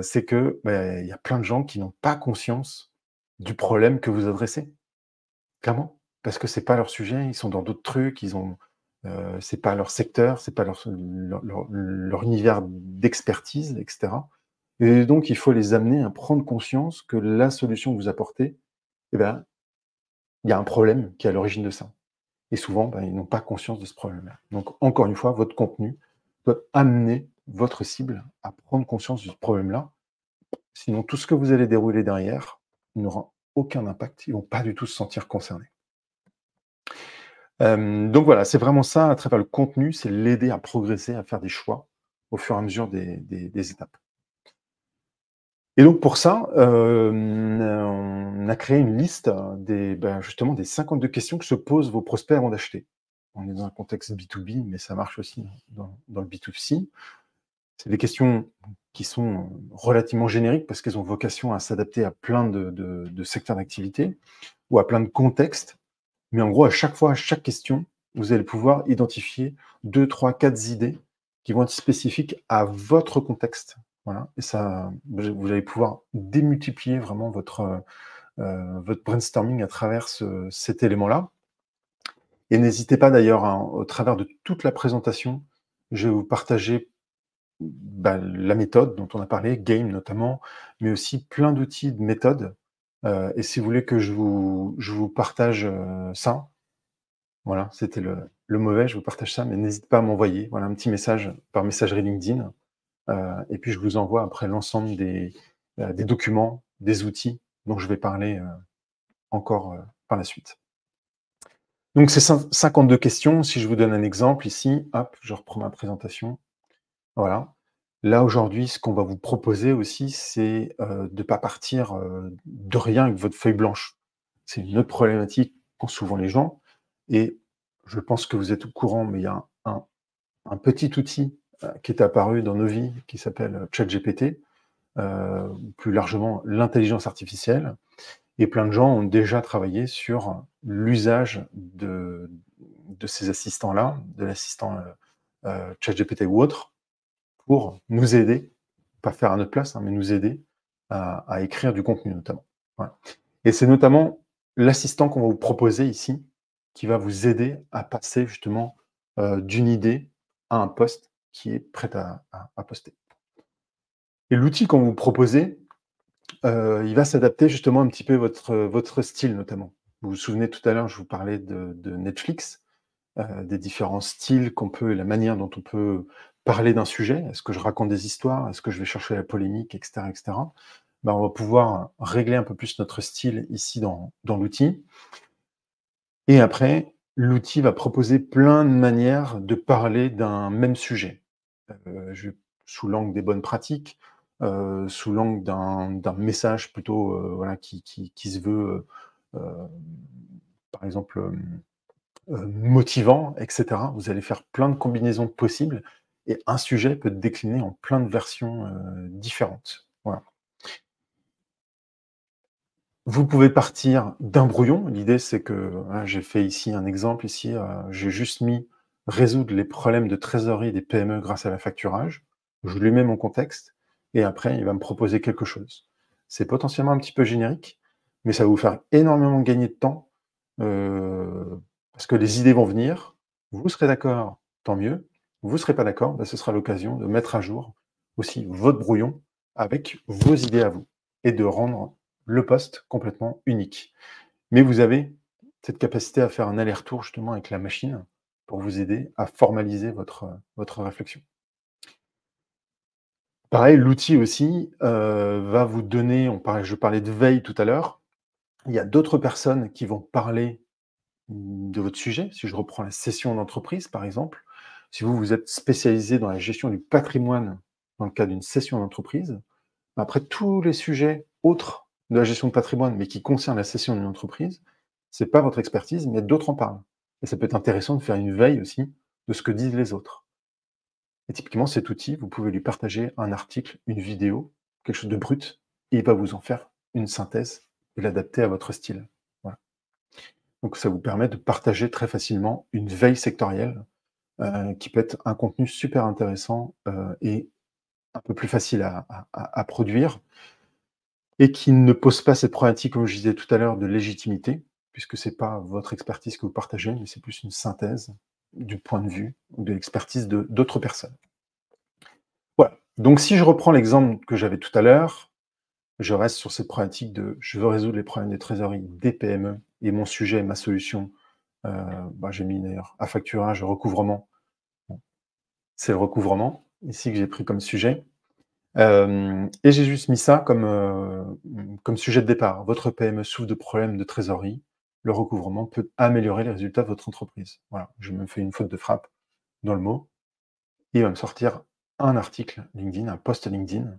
C'est que, bah, il y a plein de gens qui n'ont pas conscience du problème que vous adressez. Clairement, parce que c'est pas leur sujet, ils sont dans d'autres trucs, c'est pas leur secteur, c'est pas leur univers d'expertise, et cetera. Et donc il faut les amener à prendre conscience que la solution que vous apportez, eh ben, il y a un problème qui est à l'origine de ça. Et souvent, ben, ils n'ont pas conscience de ce problème-là. Donc encore une fois, votre contenu doit amener votre cible à prendre conscience de ce problème-là. Sinon, tout ce que vous allez dérouler derrière n'aura aucun impact. Ils vont pas du tout se sentir concernés. Donc voilà, c'est vraiment ça à travers le contenu, c'est l'aider à progresser, à faire des choix au fur et à mesure des étapes. Et donc pour ça, on a créé une liste justement des 52 questions que se posent vos prospects avant d'acheter. On est dans un contexte B2B, mais ça marche aussi dans le B2C. C'est des questions qui sont relativement génériques parce qu'elles ont vocation à s'adapter à plein de secteurs d'activité ou à plein de contextes. Mais en gros, à chaque fois, à chaque question, vous allez pouvoir identifier 2, 3, 4 idées qui vont être spécifiques à votre contexte. Voilà, et ça, vous allez pouvoir démultiplier vraiment votre brainstorming à travers cet élément-là. Et n'hésitez pas d'ailleurs, hein, au travers de toute la présentation, je vais vous partager la méthode dont on a parlé, Game notamment, mais aussi plein d'outils de méthode. Et si vous voulez que je vous partage ça, voilà, c'était le mauvais, je vous partage ça, mais n'hésitez pas à m'envoyer voilà, un petit message par messagerie LinkedIn. Et puis je vous envoie après l'ensemble des documents, des outils dont je vais parler encore par la suite. Donc c'est 52 questions. Si je vous donne un exemple ici, hop, je reprends ma présentation. Voilà. Là aujourd'hui, ce qu'on va vous proposer aussi, c'est de ne pas partir de rien avec votre feuille blanche. C'est une autre problématique qu'ont souvent les gens. Et je pense que vous êtes au courant, mais il y a un petit outil qui est apparu dans nos vies qui s'appelle ChatGPT, ou plus largement l'intelligence artificielle. Et plein de gens ont déjà travaillé sur l'usage de ces assistants-là, de l'assistant ChatGPT ou autre, pour nous aider, pas faire à notre place, hein, mais nous aider à écrire du contenu notamment. Voilà. Et c'est notamment l'assistant qu'on va vous proposer ici qui va vous aider à passer justement d'une idée à un post qui est prêt à poster. Et l'outil qu'on vous proposez, il va s'adapter justement un petit peu à votre style notamment. Vous vous souvenez tout à l'heure, je vous parlais de Netflix, des différents styles qu'on peut et la manière dont on peut parler d'un sujet. Est-ce que je raconte des histoires? Est-ce que je vais chercher la polémique, et cetera, et cetera. Ben, on va pouvoir régler un peu plus notre style ici dans l'outil. Et après, l'outil va proposer plein de manières de parler d'un même sujet. Sous l'angle des bonnes pratiques, sous l'angle d'un message plutôt voilà, qui se veut, par exemple, motivant, etc. Vous allez faire plein de combinaisons possibles et un sujet peut être décliné en plein de versions différentes. Voilà. Vous pouvez partir d'un brouillon. L'idée, c'est que hein, j'ai fait ici un exemple. Ici, j'ai juste mis résoudre les problèmes de trésorerie des PME grâce à la facturage. Je lui mets mon contexte et après, il va me proposer quelque chose. C'est potentiellement un petit peu générique, mais ça va vous faire énormément gagner de temps parce que les idées vont venir. Vous serez d'accord, tant mieux. Vous ne serez pas d'accord, ben, ce sera l'occasion de mettre à jour aussi votre brouillon avec vos idées à vous et de rendre le poste complètement unique. Mais vous avez cette capacité à faire un aller-retour justement avec la machine pour vous aider à formaliser votre réflexion. Pareil, l'outil aussi va vous donner, je parlais de veille tout à l'heure, il y a d'autres personnes qui vont parler de votre sujet. Si je reprends la session d'entreprise, par exemple, si vous êtes spécialisé dans la gestion du patrimoine dans le cadre d'une session d'entreprise, après tous les sujets autres de la gestion de patrimoine, mais qui concernent la session d'une entreprise, c'est pas votre expertise, mais d'autres en parlent. Et ça peut être intéressant de faire une veille aussi de ce que disent les autres. Et typiquement, cet outil, vous pouvez lui partager un article, une vidéo, quelque chose de brut, et il va vous en faire une synthèse et l'adapter à votre style. Voilà. Donc ça vous permet de partager très facilement une veille sectorielle qui peut être un contenu super intéressant et un peu plus facile à produire et qui ne pose pas cette problématique, comme je disais tout à l'heure, de légitimité, puisque ce n'est pas votre expertise que vous partagez, mais c'est plus une synthèse du point de vue ou de l'expertise d'autres personnes. Voilà. Donc si je reprends l'exemple que j'avais tout à l'heure, je reste sur cette problématique de je veux résoudre les problèmes de trésorerie des PME et mon sujet, ma solution, j'ai mis d'ailleurs à facturage, recouvrement. Bon, c'est le recouvrement ici que j'ai pris comme sujet. Et j'ai juste mis ça comme sujet de départ. Votre PME souffre de problèmes de trésorerie. Le recouvrement peut améliorer les résultats de votre entreprise. Voilà, je me fais une faute de frappe dans le mot. Il va me sortir un article LinkedIn, un post LinkedIn,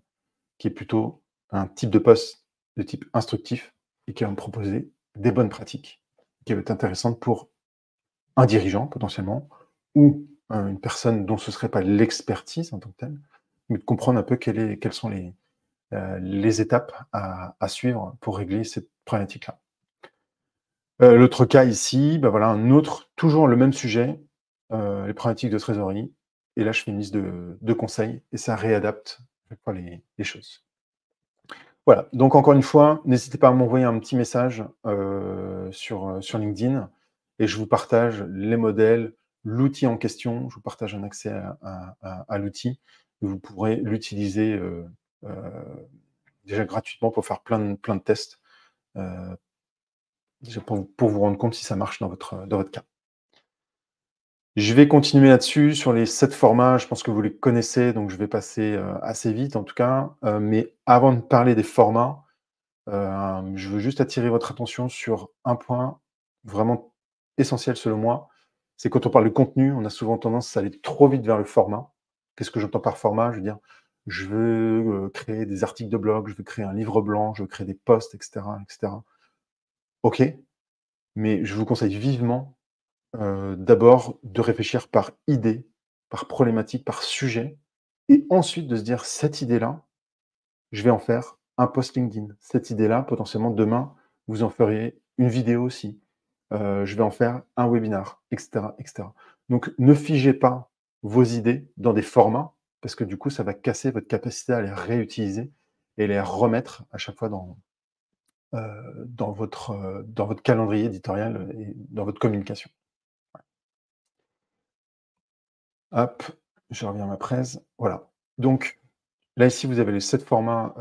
qui est plutôt un type de post de type instructif et qui va me proposer des bonnes pratiques qui va être intéressante pour un dirigeant potentiellement ou une personne dont ce ne serait pas l'expertise en tant que telle, mais de comprendre un peu quelles sont les étapes à suivre pour régler cette problématique-là. L'autre cas ici, voilà, un autre, toujours le même sujet, les problématiques de trésorerie. Et là, je fais une liste de conseils et ça réadapte à chaque fois les choses. Voilà, donc encore une fois, n'hésitez pas à m'envoyer un petit message sur LinkedIn et je vous partage les modèles, l'outil en question, je vous partage un accès à l'outil. Vous pourrez l'utiliser déjà gratuitement pour faire plein de tests, déjà pour vous rendre compte si ça marche dans votre cas. Je vais continuer là-dessus sur les 7 formats, je pense que vous les connaissez, donc je vais passer assez vite en tout cas. Mais avant de parler des formats, je veux juste attirer votre attention sur un point vraiment essentiel selon moi. C'est quand on parle de contenu, on a souvent tendance à aller trop vite vers le format. Qu'est-ce que j'entends par format? Je veux dire, je veux créer des articles de blog, je veux créer un livre blanc, je veux créer des posts, etc., etc. OK, mais je vous conseille vivement d'abord de réfléchir par idée, par problématique, par sujet, et ensuite de se dire cette idée-là, je vais en faire un post LinkedIn. Cette idée-là, potentiellement demain, vous en ferez une vidéo aussi. Je vais en faire un webinar, etc., etc. Donc, ne figez pas vos idées dans des formats, parce que du coup, ça va casser votre capacité à les réutiliser et les remettre à chaque fois dans votre calendrier éditorial et dans votre communication. Hop, je reviens à ma presse. Voilà. Donc, là, ici, vous avez les 7 formats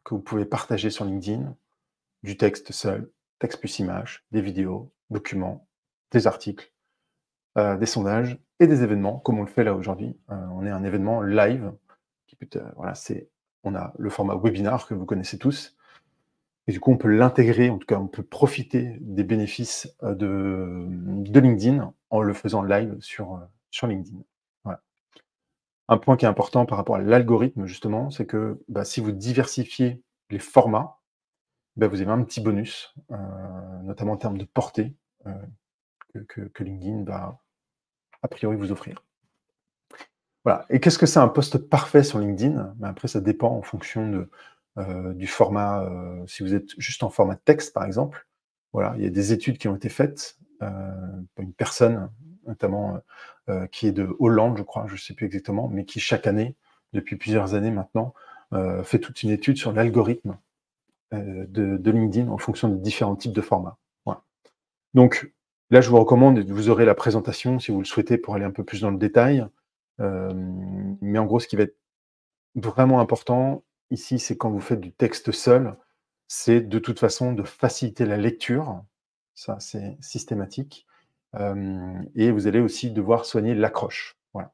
que vous pouvez partager sur LinkedIn. Du texte seul, texte plus image, des vidéos, documents, des articles, des sondages et des événements, comme on le fait là aujourd'hui. On est un événement live qui peut voilà, on a le format webinar que vous connaissez tous. Et du coup, on peut l'intégrer, en tout cas, on peut profiter des bénéfices de LinkedIn en le faisant live sur LinkedIn. Voilà. Un point qui est important par rapport à l'algorithme, justement, c'est que si vous diversifiez les formats, vous avez un petit bonus, notamment en termes de portée, que LinkedIn va a priori vous offrir. Voilà. Et qu'est-ce que c'est un post parfait sur LinkedIn? Après, ça dépend en fonction du format. Si vous êtes juste en format texte, par exemple, voilà, il y a des études qui ont été faites. Une personne, notamment, qui est de Hollande, je crois, je ne sais plus exactement, mais qui chaque année, depuis plusieurs années maintenant, fait toute une étude sur l'algorithme de LinkedIn en fonction des différents types de formats. Voilà. Donc là, je vous recommande, vous aurez la présentation si vous le souhaitez pour aller un peu plus dans le détail. Mais en gros, ce qui va être vraiment important ici, c'est quand vous faites du texte seul, c'est de toute façon de faciliter la lecture. Ça, c'est systématique. Et vous allez aussi devoir soigner l'accroche. Voilà.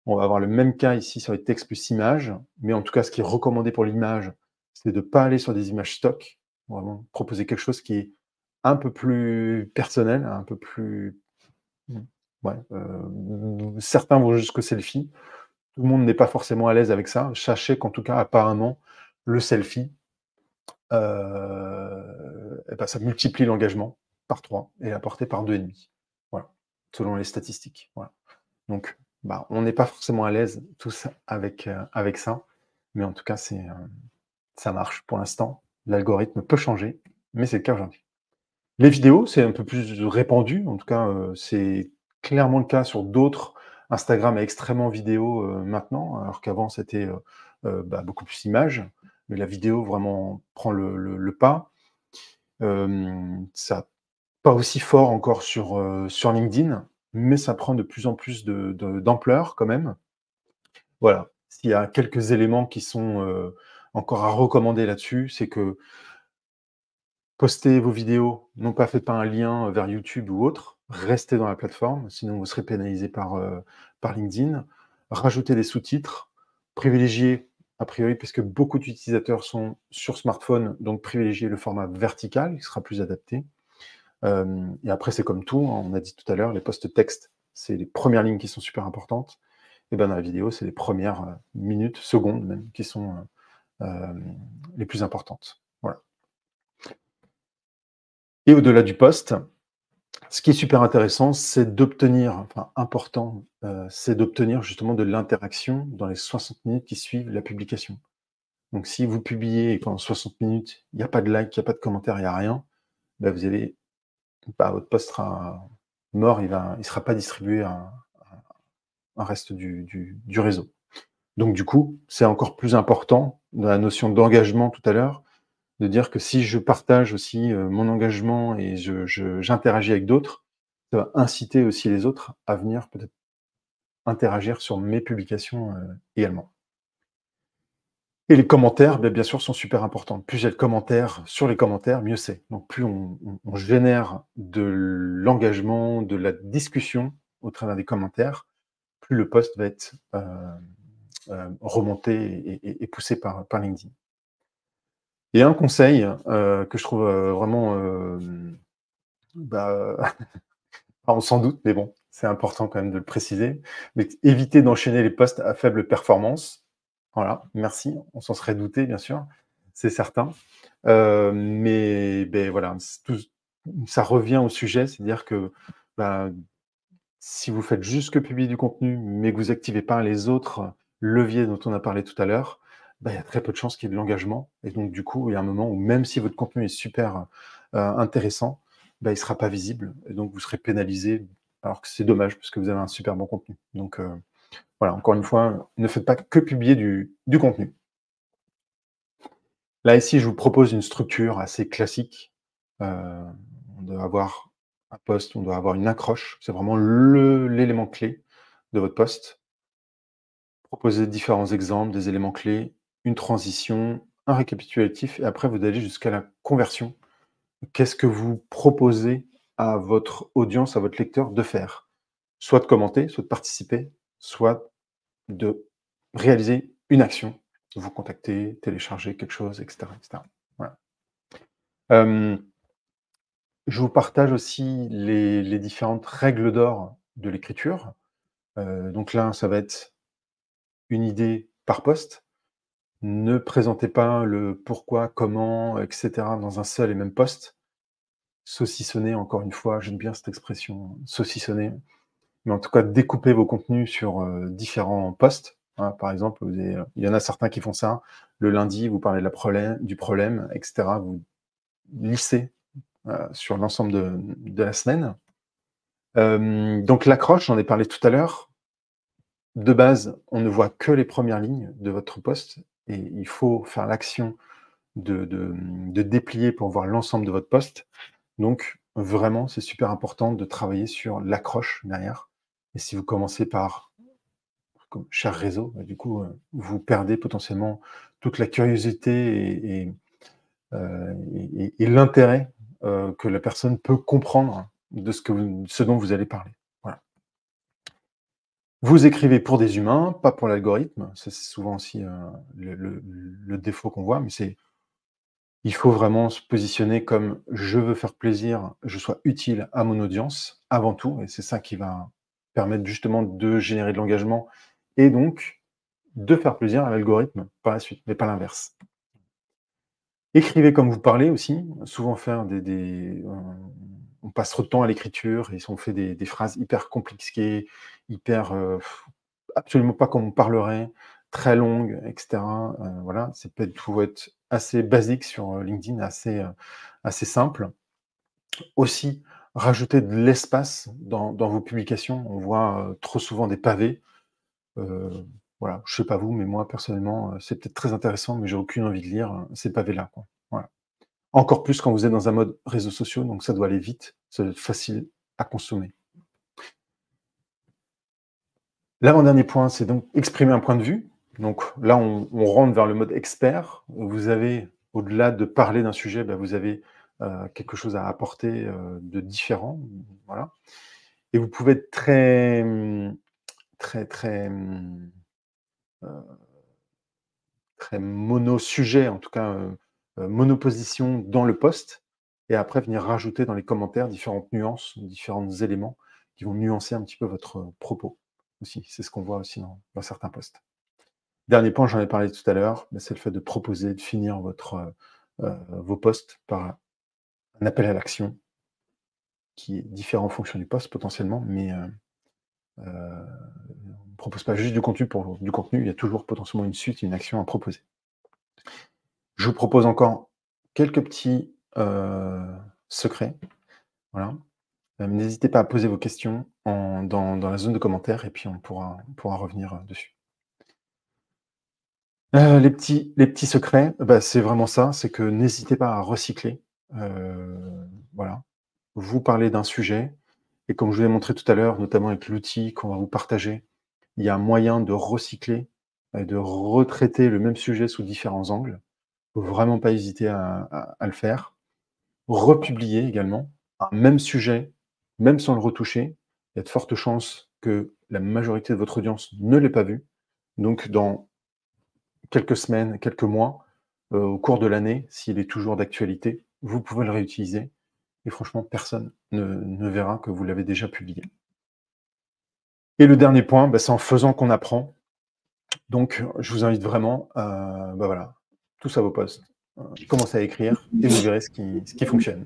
On va avoir le même cas ici sur les textes plus images, mais en tout cas, ce qui est recommandé pour l'image, c'est de ne pas aller sur des images stock, vraiment proposer quelque chose qui est un peu plus personnel, un peu plus... Ouais, certains vont jusqu'au selfie. Tout le monde n'est pas forcément à l'aise avec ça. Sachez qu'en tout cas, apparemment, le selfie, ça multiplie l'engagement par 3 et la portée par 2,5. Voilà, selon les statistiques. Voilà. Donc, on n'est pas forcément à l'aise tous avec ça, mais en tout cas, ça marche pour l'instant. L'algorithme peut changer, mais c'est le cas aujourd'hui. Les vidéos, c'est un peu plus répandu. En tout cas, c'est clairement le cas sur d'autres. Instagram est extrêmement vidéo maintenant, alors qu'avant, c'était beaucoup plus image. Mais la vidéo vraiment prend le pas. Ça pas aussi fort encore sur LinkedIn, mais ça prend de plus en plus d'ampleur quand même. Voilà. S'il y a quelques éléments qui sont encore à recommander là-dessus, c'est que postez vos vidéos, non pas faites pas un lien vers YouTube ou autre, restez dans la plateforme, sinon vous serez pénalisé par LinkedIn. Rajoutez des sous-titres, privilégiez, a priori, puisque beaucoup d'utilisateurs sont sur smartphone, donc privilégiez le format vertical, qui sera plus adapté. Et après, c'est comme tout, hein, on a dit tout à l'heure, les posts texte, c'est les premières lignes qui sont super importantes. Et dans la vidéo, c'est les premières minutes, secondes même, qui sont les plus importantes. Voilà. Et au-delà du post, ce qui est super intéressant, c'est d'obtenir, c'est d'obtenir justement de l'interaction dans les 60 minutes qui suivent la publication. Donc, si vous publiez et pendant 60 minutes, il n'y a pas de like, il n'y a pas de commentaire, il n'y a rien, vous allez, votre post sera mort, il ne sera pas distribué à un reste du réseau. Donc, du coup, c'est encore plus important dans la notion d'engagement tout à l'heure, de dire que si je partage aussi mon engagement et j'interagis avec d'autres, ça va inciter aussi les autres à venir peut-être interagir sur mes publications également. Et les commentaires, bien sûr, sont super importants. Plus j'ai de commentaires sur les commentaires, mieux c'est. Donc plus on génère de l'engagement, de la discussion au travers des commentaires, plus le post va être remonté et poussé par LinkedIn. Et un conseil que je trouve vraiment, on s'en doute, mais bon, c'est important quand même de le préciser, mais éviter d'enchaîner les posts à faible performance. Voilà, merci, on s'en serait douté, bien sûr, c'est certain. Mais voilà, ça revient au sujet, c'est-à-dire que si vous faites juste que publier du contenu, mais que vous n'activez pas les autres leviers dont on a parlé tout à l'heure, il y a très peu de chances qu'il y ait de l'engagement. Et donc, du coup, il y a un moment où même si votre contenu est super intéressant, il ne sera pas visible. Et donc, vous serez pénalisé, alors que c'est dommage parce que vous avez un super bon contenu. Donc, voilà, encore une fois, ne faites pas que publier du contenu. Là, ici, je vous propose une structure assez classique. On doit avoir un post, on doit avoir une accroche. C'est vraiment l'élément clé de votre post. Proposer différents exemples, des éléments clés, une transition, un récapitulatif, et après, vous allez jusqu'à la conversion. Qu'est-ce que vous proposez à votre audience, à votre lecteur de faire? Soit de commenter, soit de participer, soit de réaliser une action, vous contacter, télécharger quelque chose, etc. etc. Voilà. Je vous partage aussi les différentes règles d'or de l'écriture. Donc là, ça va être une idée par poste. Ne présentez pas le pourquoi, comment, etc. dans un seul et même poste. Saucissonner, encore une fois, j'aime bien cette expression, saucissonner. Mais en tout cas, découpez vos contenus sur différents posts. Hein. Par exemple, il y en a certains qui font ça. Le lundi, vous parlez du problème, etc. Vous lissez sur l'ensemble de la semaine. Donc l'accroche, j'en ai parlé tout à l'heure. De base, on ne voit que les premières lignes de votre post et il faut faire l'action de déplier pour voir l'ensemble de votre post. Donc vraiment, c'est super important de travailler sur l'accroche derrière. Et si vous commencez par comme cher réseau, du coup, vous perdez potentiellement toute la curiosité et l'intérêt que la personne peut comprendre de ce dont vous allez parler. Voilà. Vous écrivez pour des humains, pas pour l'algorithme. C'est souvent aussi le défaut qu'on voit, mais il faut vraiment se positionner comme je veux faire plaisir, je sois utile à mon audience avant tout, et c'est ça qui va permettre justement de générer de l'engagement et donc de faire plaisir à l'algorithme par la suite, mais pas l'inverse. Écrivez comme vous parlez aussi, souvent faire on passe trop de temps à l'écriture et on fait des phrases hyper compliquées, hyper absolument pas comme on parlerait, très longues, etc. Voilà, c'est peut-être faut être assez basique sur LinkedIn, assez simple. Aussi, rajouter de l'espace dans vos publications. On voit trop souvent des pavés. Voilà, je sais pas vous, mais moi personnellement, c'est peut-être très intéressant, mais j'ai aucune envie de lire ces pavés-là, quoi. Voilà. Encore plus quand vous êtes dans un mode réseaux sociaux, donc ça doit aller vite, ça doit être facile à consommer. L'avant-dernier point, c'est donc exprimer un point de vue. Donc là, on rentre vers le mode expert. Vous avez, au-delà de parler d'un sujet, vous avez quelque chose à apporter de différent. Voilà. Et vous pouvez être très mono-sujet, en tout cas monoposition dans le post, et après venir rajouter dans les commentaires différentes nuances, différents éléments qui vont nuancer un petit peu votre propos aussi. C'est ce qu'on voit aussi dans certains posts. Dernier point, j'en ai parlé tout à l'heure, c'est le fait de proposer, de finir vos posts par un appel à l'action qui est différent en fonction du post potentiellement, mais on ne propose pas juste du contenu pour du contenu, il y a toujours potentiellement une suite, une action à proposer. Je vous propose encore quelques petits secrets. Voilà. N'hésitez pas à poser vos questions dans la zone de commentaires et puis on pourra revenir dessus. Les petits secrets, c'est vraiment ça, c'est que n'hésitez pas à recycler. Voilà. Vous parlez d'un sujet et comme je vous l'ai montré tout à l'heure, notamment avec l'outil qu'on va vous partager, il y a un moyen de recycler et de retraiter le même sujet sous différents angles. Il ne faut vraiment pas hésiter à le faire. Republier également un même sujet, même sans le retoucher. Il y a de fortes chances que la majorité de votre audience ne l'ait pas vu. Donc, dans quelques semaines, quelques mois, au cours de l'année, s'il est toujours d'actualité, vous pouvez le réutiliser. Et franchement, personne ne verra que vous l'avez déjà publié. Et le dernier point, c'est en faisant qu'on apprend. Donc, je vous invite vraiment, voilà, tous à vos posts. Commencez à écrire et vous verrez ce qui fonctionne.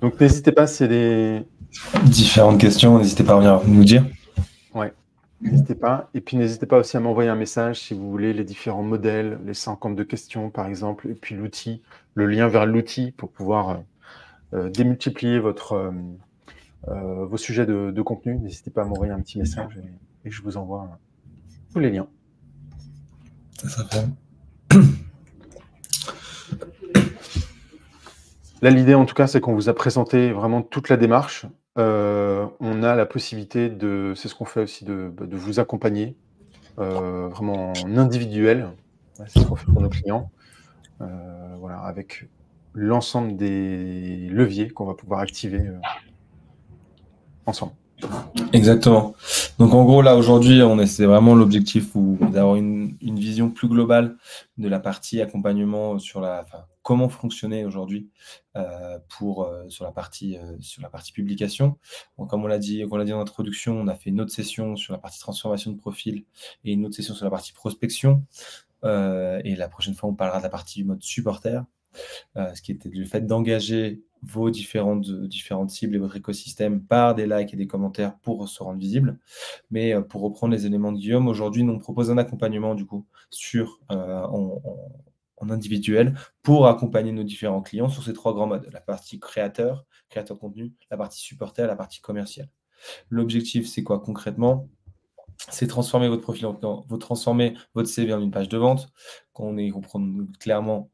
Donc n'hésitez pas s'il y a des différentes questions, n'hésitez pas à venir nous dire. Ouais. N'hésitez pas. Et puis, n'hésitez pas aussi à m'envoyer un message si vous voulez les différents modèles, les 52 questions, par exemple, et puis l'outil, le lien vers l'outil pour pouvoir démultiplier vos sujets de contenu. N'hésitez pas à m'envoyer un petit message et je vous envoie tous les liens. Ça serait fait. Là, l'idée, en tout cas, c'est qu'on vous a présenté vraiment toute la démarche. On a la possibilité c'est ce qu'on fait aussi, de vous accompagner vraiment en individuel. C'est ce qu'on fait pour nos clients. Voilà, avec l'ensemble des leviers qu'on va pouvoir activer ensemble. Exactement. Donc en gros, là aujourd'hui, c'est vraiment l'objectif d'avoir une vision plus globale de la partie accompagnement sur comment fonctionner aujourd'hui sur la partie publication. Donc, comme on l'a dit en introduction, on a fait une autre session sur la partie transformation de profil et une autre session sur la partie prospection. Et la prochaine fois, on parlera de la partie mode supporter. Ce qui était le fait d'engager vos différentes cibles et votre écosystème par des likes et des commentaires pour se rendre visible. Mais pour reprendre les éléments de Guillaume, aujourd'hui, nous on propose un accompagnement du coup en individuel pour accompagner nos différents clients sur ces 3 grands modes: la partie créateur de contenu, la partie supporter, la partie commerciale. L'objectif, c'est quoi concrètement? C'est transformer votre profil transformer votre CV en une page de vente, qu'on comprenne clairement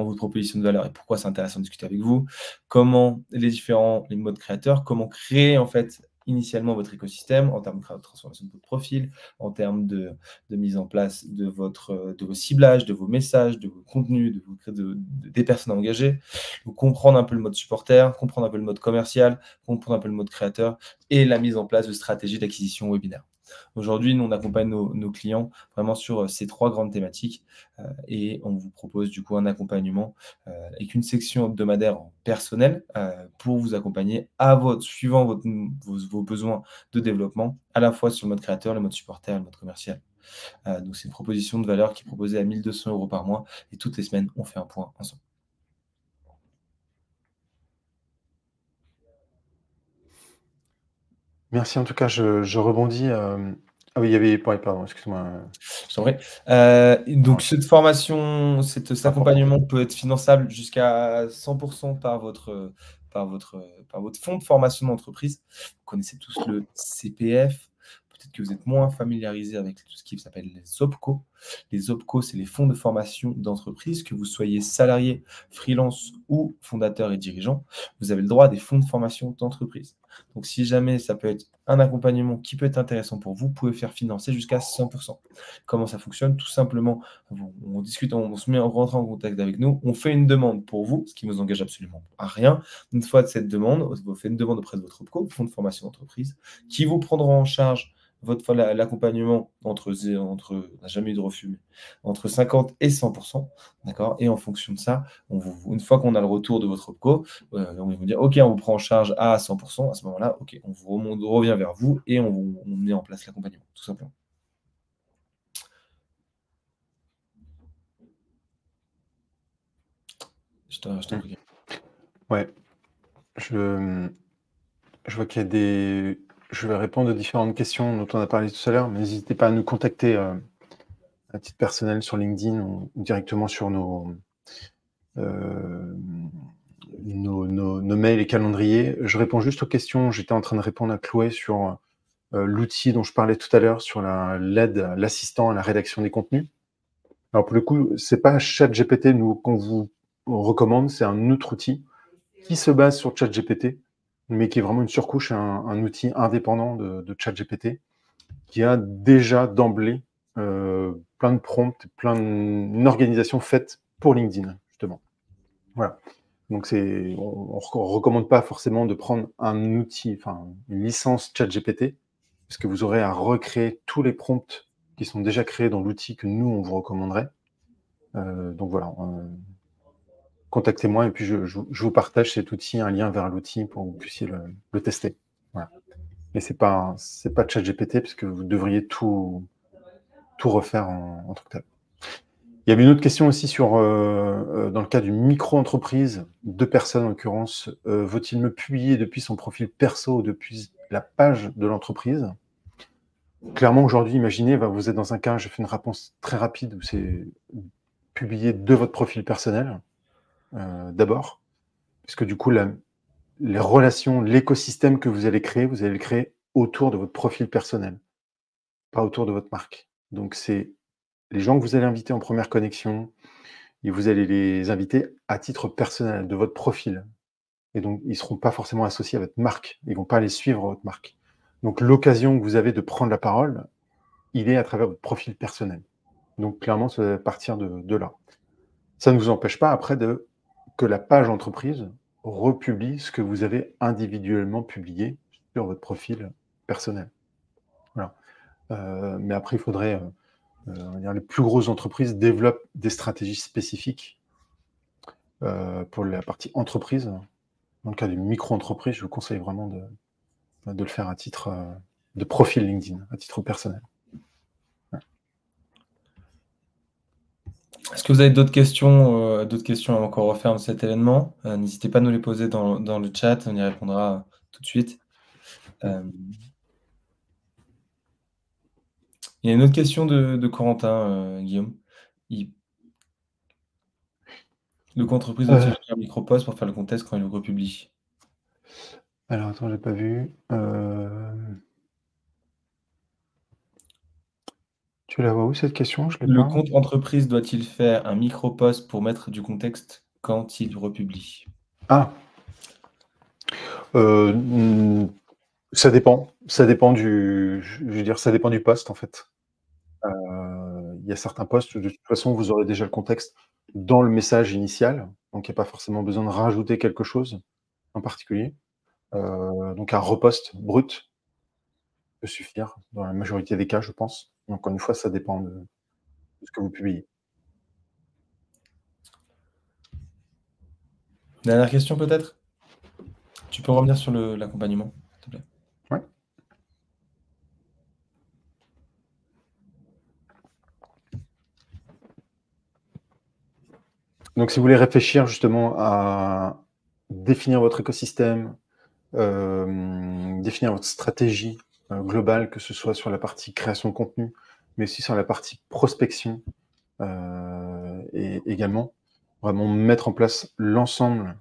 votre proposition de valeur et pourquoi c'est intéressant de discuter avec vous, comment les modes créateurs, comment créer en fait initialement votre écosystème en termes de transformation de votre profil, en termes de mise en place de vos ciblages, de vos messages, de vos contenus, des personnes à engager, donc comprendre un peu le mode supporter, comprendre un peu le mode commercial, comprendre un peu le mode créateur et la mise en place de stratégies d'acquisition webinaire. Aujourd'hui, nous, on accompagne nos clients vraiment sur ces 3 grandes thématiques et on vous propose du coup un accompagnement avec une section hebdomadaire en personnel pour vous accompagner suivant vos besoins de développement, à la fois sur le mode créateur, le mode supporter et le mode commercial. Donc, c'est une proposition de valeur qui est proposée à 1 200 € par mois et toutes les semaines, on fait un point ensemble. Merci en tout cas, je rebondis. Ah oui, il y avait... pardon, excuse-moi. Je t'en prie. Donc, cette formation, cet accompagnement peut être finançable jusqu'à 100% par votre fonds de formation d'entreprise. Vous connaissez tous le CPF. Peut-être que vous êtes moins familiarisé avec tout ce qui s'appelle les OPCO. Les OPCO, c'est les fonds de formation d'entreprise. Que vous soyez salarié, freelance ou fondateur et dirigeant, vous avez le droit à des fonds de formation d'entreprise. Donc, si jamais ça peut être un accompagnement qui peut être intéressant pour vous, vous pouvez faire financer jusqu'à 100%. Comment ça fonctionne? Tout simplement, on discute, on rentre en contact avec nous, on fait une demande pour vous, ce qui ne vous engage absolument à rien. Une fois de cette demande, vous faites une demande auprès de votre OPCO, fonds de formation d'entreprise, qui vous prendra en charge l'accompagnement on n'a jamais eu de refus, mais entre 50 et 100%, d'accord? Et en fonction de ça, une fois qu'on a le retour de votre OPCO, on va vous dire, OK, on vous prend en charge à 100%. À ce moment-là, OK, on revient vers vous et on met en place l'accompagnement, tout simplement. Je t'en prie. Ouais. Je vois qu'il y a des... Je vais répondre aux différentes questions dont on a parlé tout à l'heure, mais n'hésitez pas à nous contacter à titre personnel sur LinkedIn ou directement sur nos mails et calendriers. Je réponds juste aux questions. J'étais en train de répondre à Chloé sur l'outil dont je parlais tout à l'heure, sur l'assistant à la rédaction des contenus. Alors pour le coup, c'est pas ChatGPT qu'on vous recommande, c'est un autre outil qui se base sur ChatGPT, mais qui est vraiment une surcouche, un outil indépendant de ChatGPT, qui a déjà d'emblée plein de prompts, une organisation faite pour LinkedIn, justement. Voilà. Donc on ne recommande pas forcément de prendre un outil, enfin une licence ChatGPT, parce que vous aurez à recréer tous les prompts qui sont déjà créés dans l'outil que nous, on vous recommanderait. Donc voilà, contactez-moi et puis je vous partage cet outil, un lien vers l'outil pour que vous puissiez le tester. Voilà. Mais c'est pas ChatGPT, puisque vous devriez tout refaire en tant que tel. Il y avait une autre question aussi sur, dans le cas d'une micro-entreprise, 2 personnes en l'occurrence, vaut-il me publier depuis son profil perso ou depuis la page de l'entreprise? clairement, aujourd'hui, imaginez, vous êtes dans un cas, j'ai fait une réponse très rapide, où c'est publier de votre profil personnel, d'abord, puisque du coup, les relations, l'écosystème que vous allez le créer autour de votre profil personnel, pas autour de votre marque. Donc c'est les gens que vous allez inviter en première connexion, et vous allez les inviter à titre personnel, de votre profil. Et donc, ils ne seront pas forcément associés à votre marque. Ils ne vont pas aller suivre votre marque. Donc, l'occasion que vous avez de prendre la parole, il est à travers votre profil personnel. Donc, clairement, ça va partir de là. Ça ne vous empêche pas après que la page entreprise republie ce que vous avez individuellement publié sur votre profil personnel. Voilà. Mais après, il faudrait, on va dire, les plus grosses entreprises développent des stratégies spécifiques pour la partie entreprise. Dans le cas d'une micro-entreprise, je vous conseille vraiment de le faire à titre de profil LinkedIn, à titre personnel. Ouais. Est-ce que vous avez d'autres questions à encore refaire de cet événement? N'hésitez pas à nous les poser dans le chat, on y répondra tout de suite. Il y a une autre question de Corentin, Guillaume. Le entreprise doit-il faire un micro-post pour faire le contexte quand il le republie? Alors, attends, j'ai pas vu. Tu la vois où cette question? Je l'ai Le pas. compte entreprise doit-il faire un micro-post pour mettre du contexte quand il republie? Ah. Ça dépend. Ça dépend je veux dire, ça dépend du poste, en fait. Il y a certains postes où, de toute façon, vous aurez déjà le contexte dans le message initial, donc il n'y a pas forcément besoin de rajouter quelque chose en particulier. Donc un repost brut peut suffire dans la majorité des cas, je pense. Encore une fois, ça dépend de ce que vous publiez. Dernière question peut-être? Tu peux revenir sur l'accompagnement, s'il te plaît? Ouais. Donc si vous voulez réfléchir justement à définir votre écosystème, définir votre stratégie globale, que ce soit sur la partie création de contenu, mais aussi sur la partie prospection, et également vraiment mettre en place l'ensemble,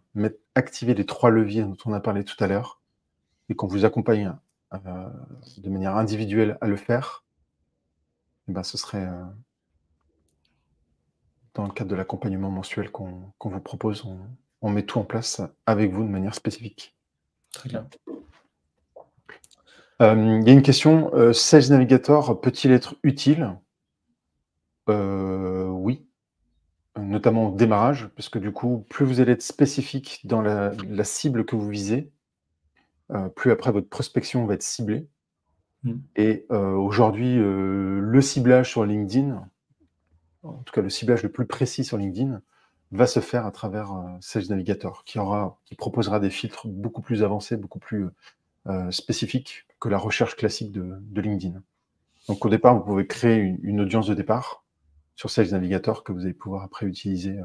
activer les 3 leviers dont on a parlé tout à l'heure, et qu'on vous accompagne de manière individuelle à le faire, et ben ce serait dans le cadre de l'accompagnement mensuel qu'on vous propose, on met tout en place avec vous de manière spécifique. Très clair. Il y a une question, Sales Navigator peut-il être utile? Oui, notamment au démarrage, parce que du coup, plus vous allez être spécifique dans la cible que vous visez, plus après votre prospection va être ciblée. Et aujourd'hui, le ciblage sur LinkedIn, en tout cas le ciblage le plus précis sur LinkedIn, va se faire à travers Sales Navigator, qui proposera des filtres beaucoup plus avancés, beaucoup plus spécifiques que la recherche classique de LinkedIn. Donc au départ, vous pouvez créer une audience de départ sur Sales Navigator que vous allez pouvoir après utiliser.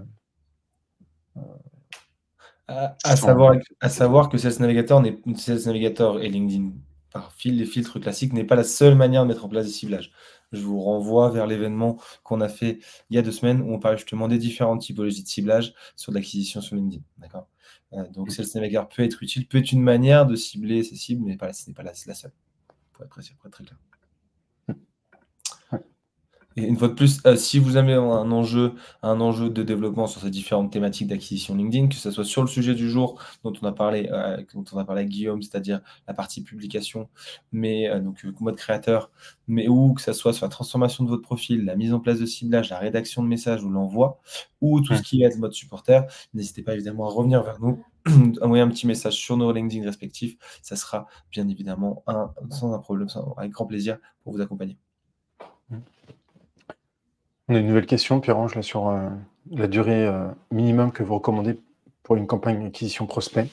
À savoir que Sales Navigator et LinkedIn par les filtres classiques n'est pas la seule manière de mettre en place des ciblages. Je vous renvoie vers l'événement qu'on a fait il y a 2 semaines où on parlait justement des différentes typologies de ciblage sur l'acquisition sur LinkedIn. D'accord. Donc Sales Navigator peut être utile, peut être une manière de cibler ces cibles, mais ce n'est pas la seule, pour être très clair. Et une fois de plus, si vous avez un enjeu de développement sur ces différentes thématiques d'acquisition LinkedIn, que ce soit sur le sujet du jour dont on a parlé avec Guillaume, c'est-à-dire la partie publication, mais donc mode créateur, mais ou que ça soit sur la transformation de votre profil, la mise en place de ciblage, la rédaction de messages ou l'envoi, ou tout ce qui est mode supporter, n'hésitez pas évidemment à revenir vers nous, envoyer un petit message sur nos LinkedIn respectifs. Ça sera bien évidemment sans un problème, avec grand plaisir pour vous accompagner. On a une nouvelle question, Pierre-Ange, là, sur la durée minimum que vous recommandez pour une campagne d'acquisition prospect.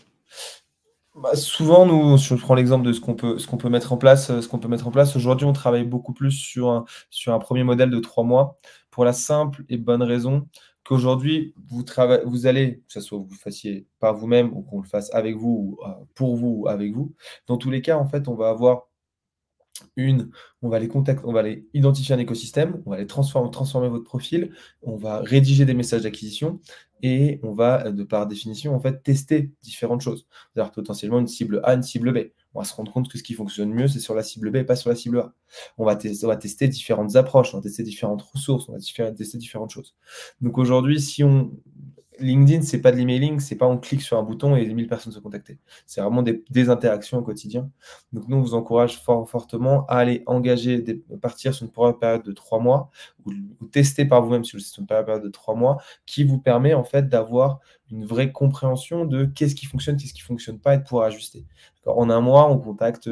Souvent, je prends l'exemple de ce qu'on peut mettre en place. Aujourd'hui, on travaille beaucoup plus sur un premier modèle de 3 mois pour la simple et bonne raison qu'aujourd'hui, vous allez, que ce soit vous le fassiez par vous-même ou qu'on le fasse avec vous, ou pour vous ou avec vous. Dans tous les cas, en fait, on va avoir On va les contacter, on va aller identifier un écosystème, on va les transformer votre profil, on va rédiger des messages d'acquisition et on va, de par définition, en fait, tester différentes choses. C'est-à-dire potentiellement une cible A, une cible B. On va se rendre compte que ce qui fonctionne mieux, c'est sur la cible B et pas sur la cible A. On va tester différentes approches, on va tester différentes ressources, on va tester différentes choses. Donc aujourd'hui, LinkedIn, c'est pas de l'emailing, c'est pas on clique sur un bouton et 1000 personnes se contacter. C'est vraiment des interactions au quotidien. Donc nous, on vous encourage fortement à aller partir sur une première période de 3 mois ou tester par vous-même sur une période de 3 mois qui vous permet en fait d'avoir une vraie compréhension de qu'est-ce qui fonctionne pas et de pouvoir ajuster. En un mois, on contacte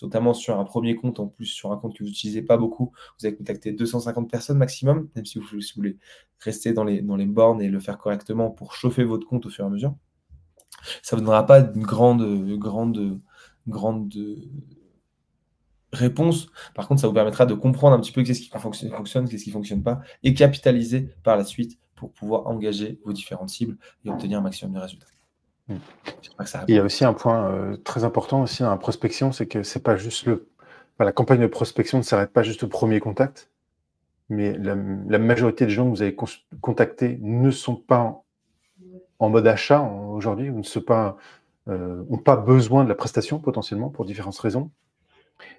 notamment sur un premier compte, en plus sur un compte que vous n'utilisez pas beaucoup, vous allez contacter 250 personnes maximum, même si vous voulez rester dans les bornes et le faire correctement pour chauffer votre compte au fur et à mesure. Ça ne vous donnera pas une grande réponse. Par contre, ça vous permettra de comprendre un petit peu qu'est-ce qui fonctionne, qu'est-ce qui ne fonctionne pas, et capitaliser par la suite pour pouvoir engager vos différentes cibles et obtenir un maximum de résultats. Il y a aussi un point très important aussi dans la prospection, c'est que c'est pas juste la campagne de prospection ne s'arrête pas juste au premier contact, mais la majorité des gens que vous avez contactés ne sont pas en mode achat aujourd'hui, ou n'ont pas besoin de la prestation potentiellement pour différentes raisons.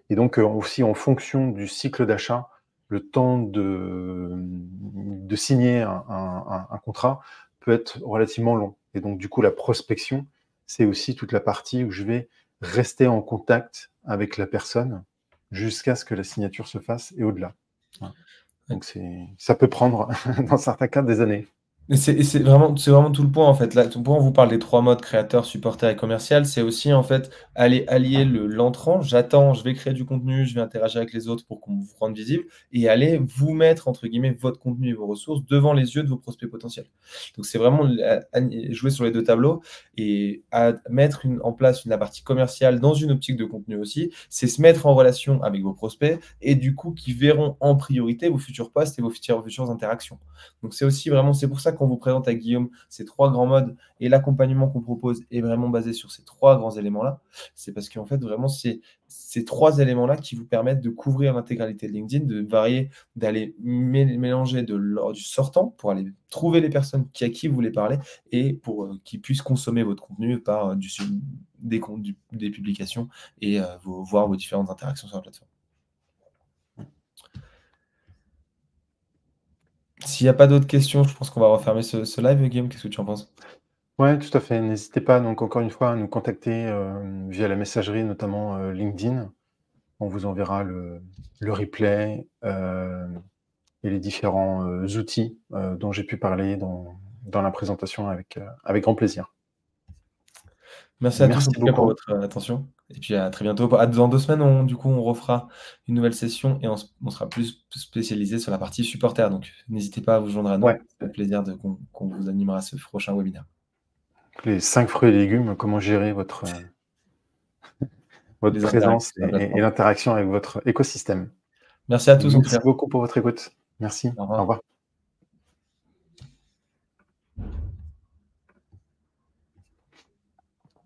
Et donc aussi en fonction du cycle d'achat, le temps de signer un contrat peut être relativement long. Et donc du coup, la prospection, c'est aussi toute la partie où je vais rester en contact avec la personne jusqu'à ce que la signature se fasse et au-delà. Donc ça peut prendre, dans certains cas, des années. C'est vraiment tout le point en fait. Là, on vous parle des 3 modes créateur, supporter et commercial. C'est aussi en fait aller allier l'entrant. J'attends, je vais créer du contenu, je vais interagir avec les autres pour qu'on vous rende visible et aller vous mettre entre guillemets votre contenu et vos ressources devant les yeux de vos prospects potentiels. Donc c'est vraiment jouer sur les deux tableaux et mettre en place la partie commerciale dans une optique de contenu aussi. C'est se mettre en relation avec vos prospects et du coup qui verront en priorité vos futurs posts et vos futures interactions. Donc c'est aussi vraiment, c'est pour ça qu'on vous présente à Guillaume ces 3 grands modes et l'accompagnement qu'on propose est vraiment basé sur ces 3 grands éléments-là. C'est parce qu'en fait, vraiment, c'est ces 3 éléments-là qui vous permettent de couvrir l'intégralité de LinkedIn, de varier, d'aller mélanger du sortant pour aller trouver les personnes à qui vous voulez parler et pour qu'ils puissent consommer votre contenu par des publications et voir vos différentes interactions sur la plateforme. S'il n'y a pas d'autres questions, je pense qu'on va refermer ce live. Guillaume, qu'est-ce que tu en penses? Ouais, tout à fait. N'hésitez pas, donc encore une fois, à nous contacter via la messagerie, notamment LinkedIn. On vous enverra le replay et les différents outils dont j'ai pu parler dans la présentation avec grand plaisir. Merci à tous en tout cas pour votre attention. Et puis à très bientôt. Dans 2 semaines, on refera une nouvelle session et on sera plus spécialisé sur la partie supporter. Donc n'hésitez pas à vous joindre à nous. Ouais. C'est un plaisir qu'on vous animera à ce prochain webinaire. Les 5 fruits et légumes, comment gérer votre présence et l'interaction avec votre écosystème. Merci à tous. Merci beaucoup pour votre écoute. Merci. Au revoir. Au revoir.